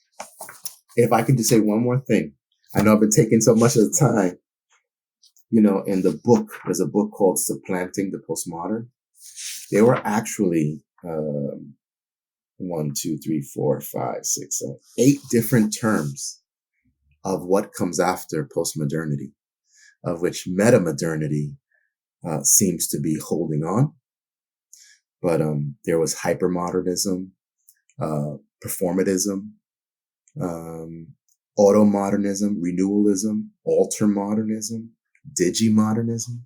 if I could just say one more thing, I know I've been taking so much of the time. You know, in the book, there's a book called Supplanting the Postmodern. There were actually 1, 2, 3, 4, 5, 6, 7, 8 different terms of what comes after postmodernity, of which meta-modernity seems to be holding on. But there was hypermodernism, performatism, automodernism, renewalism, altermodernism, digimodernism.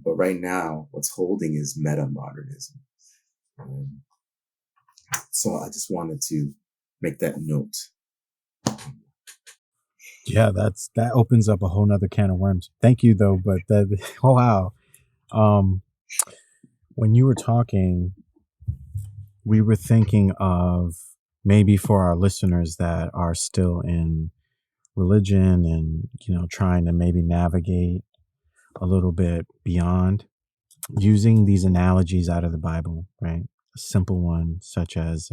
But right now, what's holding is meta-modernism. So I just wanted to make that note. Yeah, that opens up a whole nother can of worms. Thank you though, but oh wow. When you were talking, we were thinking of maybe for our listeners that are still in religion and, you know, trying to maybe navigate a little bit beyond, using these analogies out of the Bible, right? A simple one such as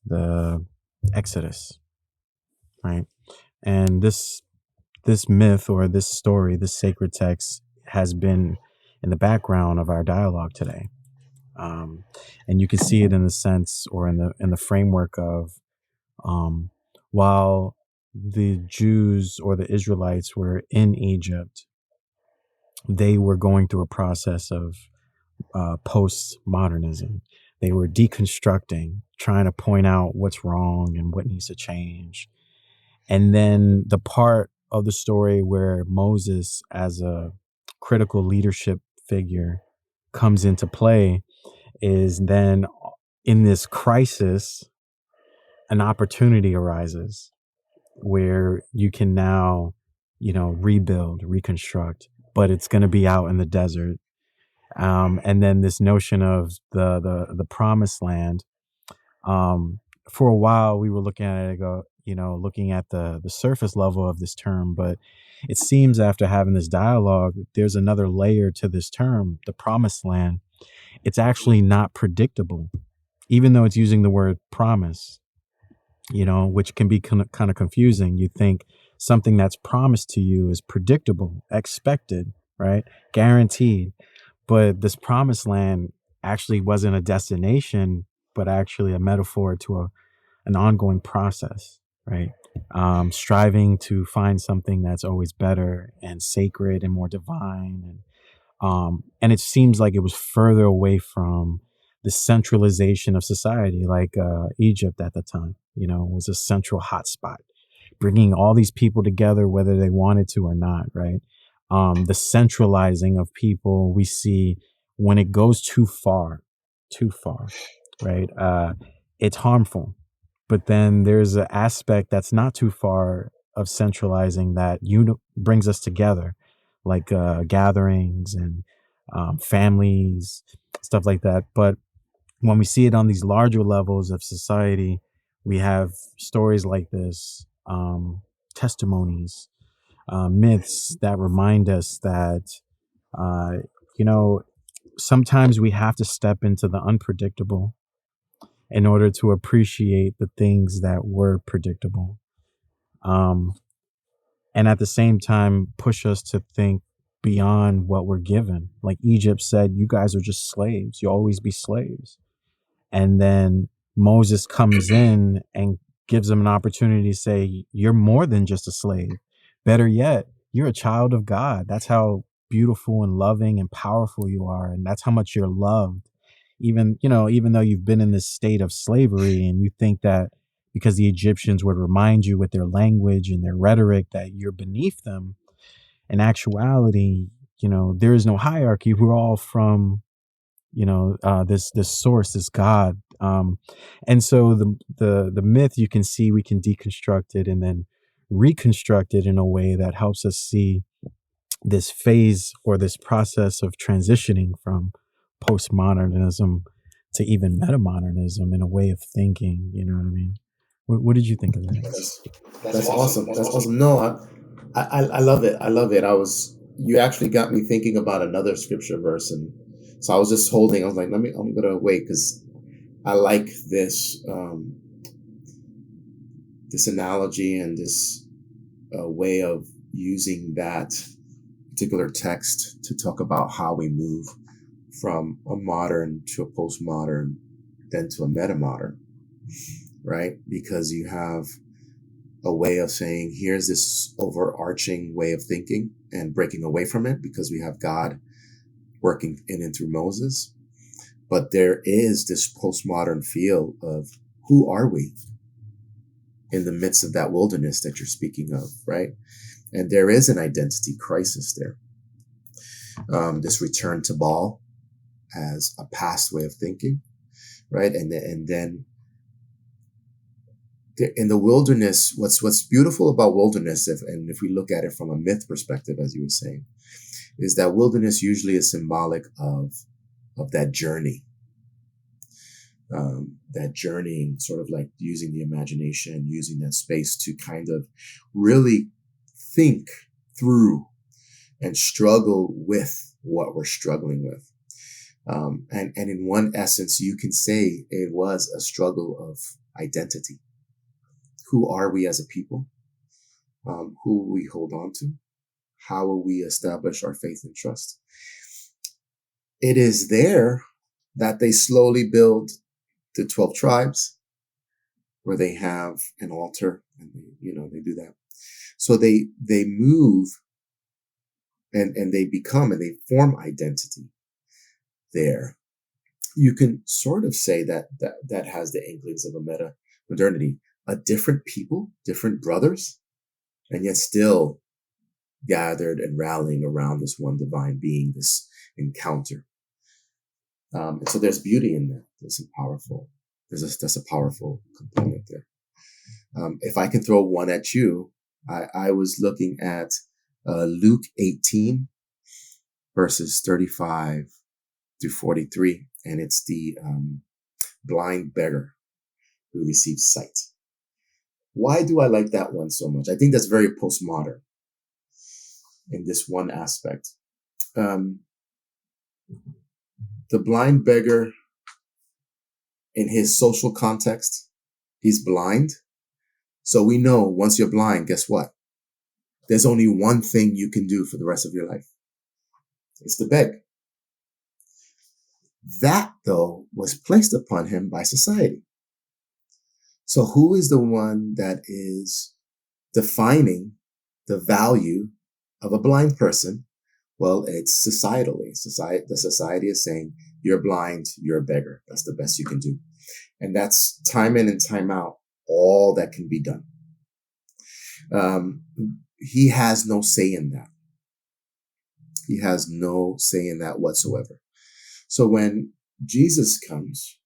the Exodus, right? And this myth or this story, this sacred text, has been in the background of our dialogue today, and you can see it in the sense or in the framework of while the Jews or the Israelites were in Egypt, they were going through a process of post-modernism. They were deconstructing, trying to point out what's wrong and what needs to change. And then the part of the story where Moses, as a critical leadership figure, comes into play is then in this crisis, an opportunity arises where you can now, you know, rebuild, reconstruct, but it's going to be out in the desert. And then this notion of the promised land. For a while, we were looking at it, looking at the surface level of this term, but it seems after having this dialogue, there's another layer to this term, the promised land. It's actually not predictable, even though it's using the word promise, you know, which can be kind of confusing. You think something that's promised to you is predictable, expected, right? Guaranteed. But this promised land actually wasn't a destination, but actually a metaphor to an ongoing process, right? Striving to find something that's always better and sacred and more divine, and it seems like it was further away from the centralization of society, like Egypt at the time. Was a central hotspot, bringing all these people together, whether they wanted to or not, right? The centralizing of people we see when it goes too far, right? It's harmful. But then there's an aspect that's not too far of centralizing that brings us together, like gatherings and families, stuff like that. But when we see it on these larger levels of society, we have stories like this, testimonies, myths that remind us that, uh, you know, sometimes we have to step into the unpredictable in order to appreciate the things that were predictable. Um, and at the same time, push us to think beyond what we're given. Like Egypt said, you guys are just slaves. You'll always be slaves. And then Moses comes in and gives them an opportunity to say, you're more than just a slave. Better yet, you're a child of God. That's how beautiful and loving and powerful you are. And that's how much you're loved. Even though you've been in this state of slavery and you think that because the Egyptians would remind you with their language and their rhetoric that you're beneath them, in actuality, there is no hierarchy. We're all from this source, this God. And so the myth, you can see, we can deconstruct it and then reconstruct it in a way that helps us see this phase or this process of transitioning from postmodernism to even metamodernism in a way of thinking. You know what I mean? What did you think of that? That's awesome. That's awesome. No, I love it. I love it. You actually got me thinking about another scripture verse, and so I was just holding. I was like, I'm gonna wait because I like this analogy and this way of using that particular text to talk about how we move from a modern to a postmodern, then to a metamodern, right? Because you have a way of saying, here's this overarching way of thinking and breaking away from it because we have God working in and through Moses. But there is this postmodern feel of who are we in the midst of that wilderness that you're speaking of, right? And there is an identity crisis there. This return to Baal as a past way of thinking, right? And then in the wilderness, what's beautiful about wilderness, if we look at it from a myth perspective, as you were saying, is that wilderness usually is symbolic of that journey, that journeying, sort of like using the imagination, using that space to kind of really think through and struggle with what we're struggling with. And in one essence, you can say it was a struggle of identity. Who are we as a people? Who will we hold on to? How will we establish our faith and trust? It is there that they slowly build the 12 tribes, where they have an altar, and they do that. So they move and they become and they form identity there. You can sort of say that has the inklings of a meta-modernity, a different people, different brothers, and yet still gathered and rallying around this one divine being, this encounter. And so there's beauty in that. That's a powerful component there. If I can throw one at you, I was looking at Luke 18, verses 35 through 43, and it's the blind beggar who receives sight. Why do I like that one so much? I think that's very postmodern in this one aspect. The blind beggar, in his social context, he's blind. So we know once you're blind, guess what? There's only one thing you can do for the rest of your life. It's to beg. That, though, was placed upon him by society. So who is the one that is defining the value of a blind person? Well, it's societally. The society is saying, you're blind, you're a beggar. That's the best you can do. And that's time in and time out, all that can be done. He has no say in that. He has no say in that whatsoever. So when Jesus comes,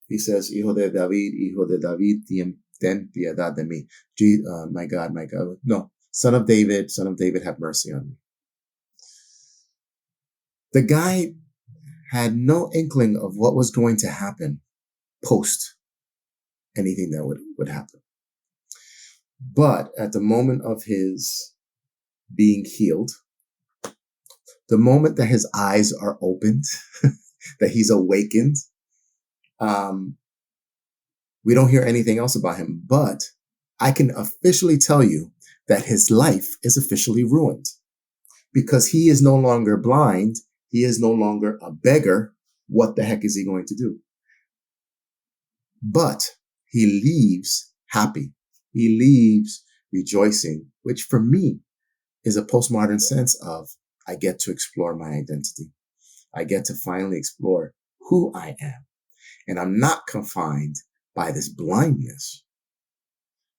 he says, Hijo de David, ten piedad de mí. My God, my God. No, son of David, have mercy on me. The guy had no inkling of what was going to happen post anything that would happen. But at the moment of his being healed, the moment that his eyes are opened, that he's awakened, we don't hear anything else about him. But I can officially tell you that his life is officially ruined because he is no longer blind. He is no longer a beggar. What the heck is he going to do? But he leaves happy. He leaves rejoicing, which for me is a postmodern sense of I get to explore my identity. I get to finally explore who I am. And I'm not confined by this blindness,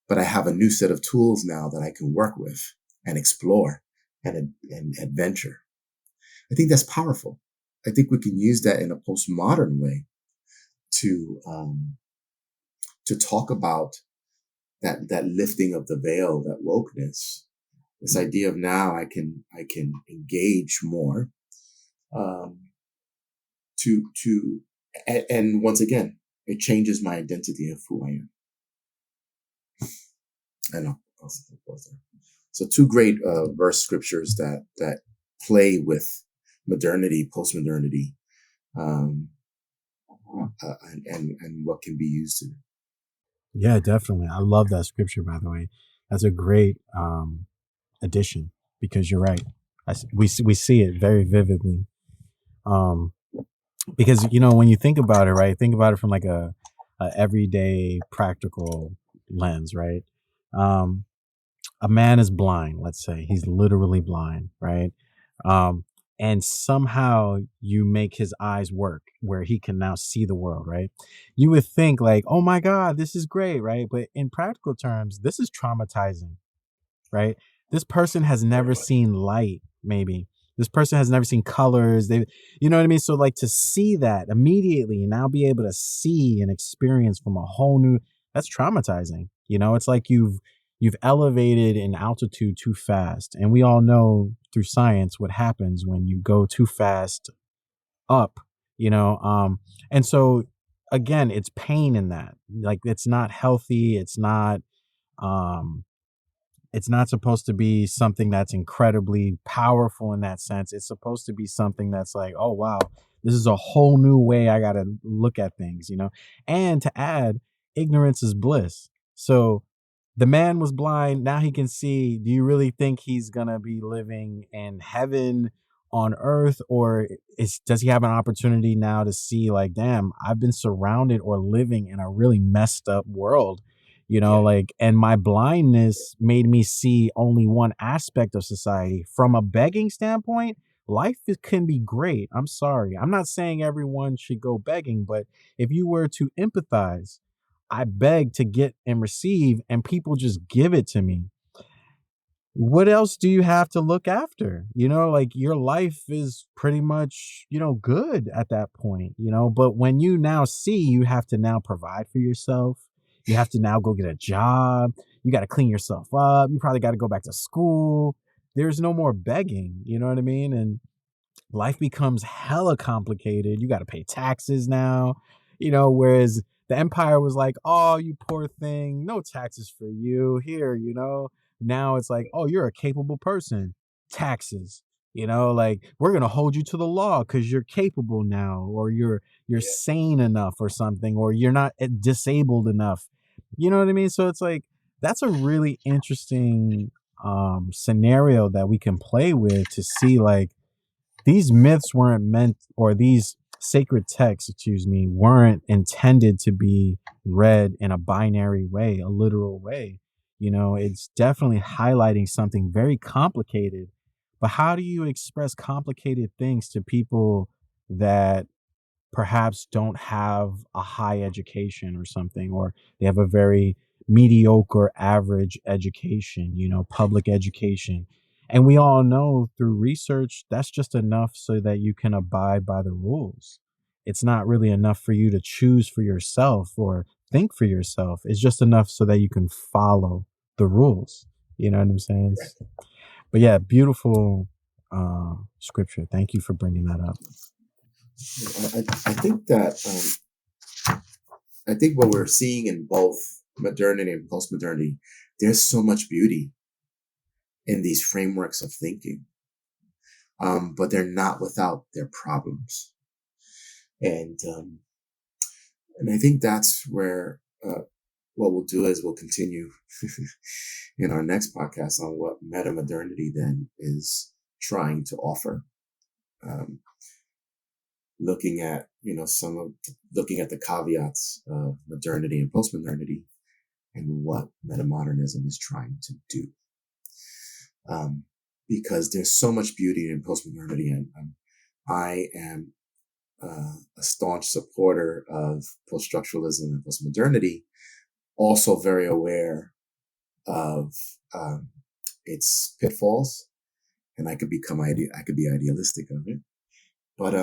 but I have a new set of tools now that I can work with and explore and adventure. I think that's powerful. I think we can use that in a postmodern way to talk about that lifting of the veil, that wokeness, this idea of now I can engage more, and once again, it changes my identity of who I am. I know. So two great verse scriptures that play with modernity, postmodernity, and what can be used to. Yeah, definitely. I love that scripture, by the way. That's a great addition because you're right. We see it very vividly. Because when you think about it, right? Think about it from like a everyday practical lens, right? A man is blind. Let's say he's literally blind, right? And somehow you make his eyes work where he can now see the world, right? You would think like, oh my God, this is great, right? But in practical terms, this is traumatizing, right? This person has never seen light, maybe. This person has never seen colors. You know what I mean? So like to see that immediately and now be able to see and experience from a whole new, that's traumatizing. It's like you've elevated in altitude too fast. And we all know through science what happens when you go too fast up, and so again, it's pain in that. Like it's not healthy. It's not supposed to be something that's incredibly powerful in that sense. It's supposed to be something that's like, oh, wow, this is a whole new way I got to look at things, And to add, ignorance is bliss. So the man was blind. Now he can see. Do you really think he's going to be living in heaven on earth? Or does he have an opportunity now to see like, damn, I've been surrounded or living in a really messed up world? Like, and my blindness made me see only one aspect of society. From a begging standpoint, life can be great. I'm sorry. I'm not saying everyone should go begging, but if you were to empathize, I beg to get and receive, and people just give it to me. What else do you have to look after? Like your life is pretty much, good at that point, but when you now see you have to now provide for yourself, you have to now go get a job, you got to clean yourself up, you probably got to go back to school. There's no more begging, you know what I mean? And life becomes hella complicated. You got to pay taxes now, whereas the empire was like, oh, you poor thing, no taxes for you here, Now it's like, oh, you're a capable person, taxes, like we're going to hold you to the law because you're capable now, or you're sane enough or something, or you're not disabled enough. You know what I mean? So it's like, that's a really interesting scenario that we can play with to see like, these myths weren't meant, or these sacred texts, weren't intended to be read in a binary way, a literal way. It's definitely highlighting something very complicated. But how do you express complicated things to people that perhaps don't have a high education or something, or they have a very mediocre average education, public education? And we all know through research that's just enough so that you can abide by the rules. It's not really enough for you to choose for yourself or think for yourself. It's just enough so that you can follow the rules. You know what I'm saying? But yeah, beautiful scripture. Thank you for bringing that up. I think that I think what we're seeing in both modernity and postmodernity, there's so much beauty in these frameworks of thinking, but they're not without their problems. And I think that's where what we'll do is we'll continue in our next podcast on what meta-modernity then is trying to offer. Looking at, looking at the caveats of modernity and postmodernity and what meta-modernism is trying to do. Because there's so much beauty in postmodernity, and I am a staunch supporter of post-structuralism and postmodernity, also very aware of its pitfalls, and I could be idealistic of it, but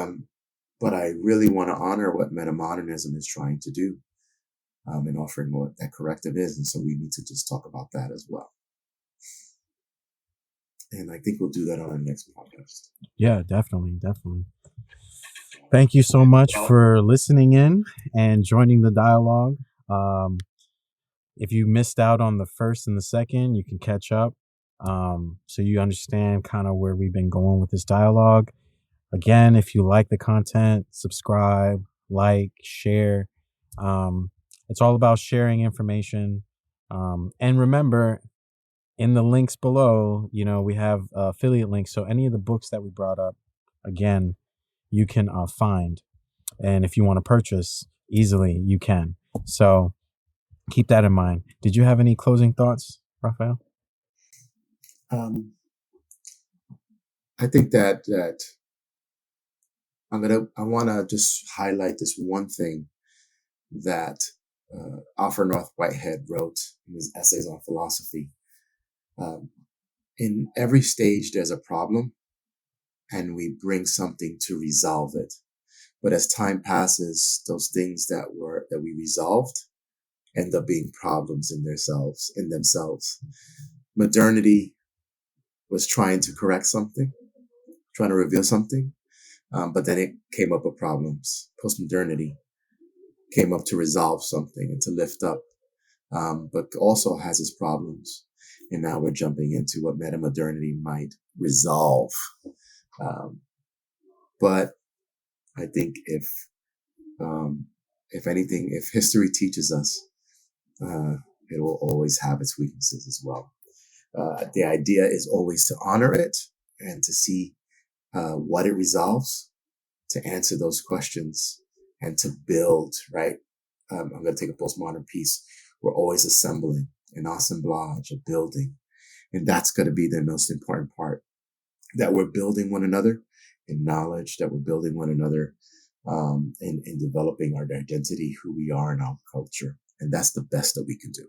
I really want to honor what meta-modernism is trying to do in offering what that corrective is, and so we need to just talk about that as well. And I think we'll do that on our next podcast. Yeah, definitely. Thank you so much for listening in and joining the dialogue. If you missed out on the first and the second, you can catch up so you understand kind of where we've been going with this dialogue. Again, if you like the content, subscribe, like, share. It's all about sharing information. And remember, in the links below, we have affiliate links. So any of the books that we brought up, again, you can find. And if you want to purchase easily, you can. So keep that in mind. Did you have any closing thoughts, Raphael? I think that I want to just highlight this one thing that Alfred North Whitehead wrote in his essays on philosophy. In every stage, there's a problem, and we bring something to resolve it. But as time passes, those things that we resolved end up being problems in themselves. Modernity was trying to correct something, trying to reveal something, but then it came up with problems. Postmodernity came up to resolve something and to lift up, but also has its problems. And now we're jumping into what meta-modernity might resolve. But I think if anything, if history teaches us, it will always have its weaknesses as well. The idea is always to honor it and to see what it resolves, to answer those questions, and to build, right? I'm going to take a postmodern piece. We're always assembling, an assemblage, a building. And that's going to be the most important part, that we're building one another in knowledge, that we're building one another in developing our identity, who we are in our culture. And that's the best that we can do.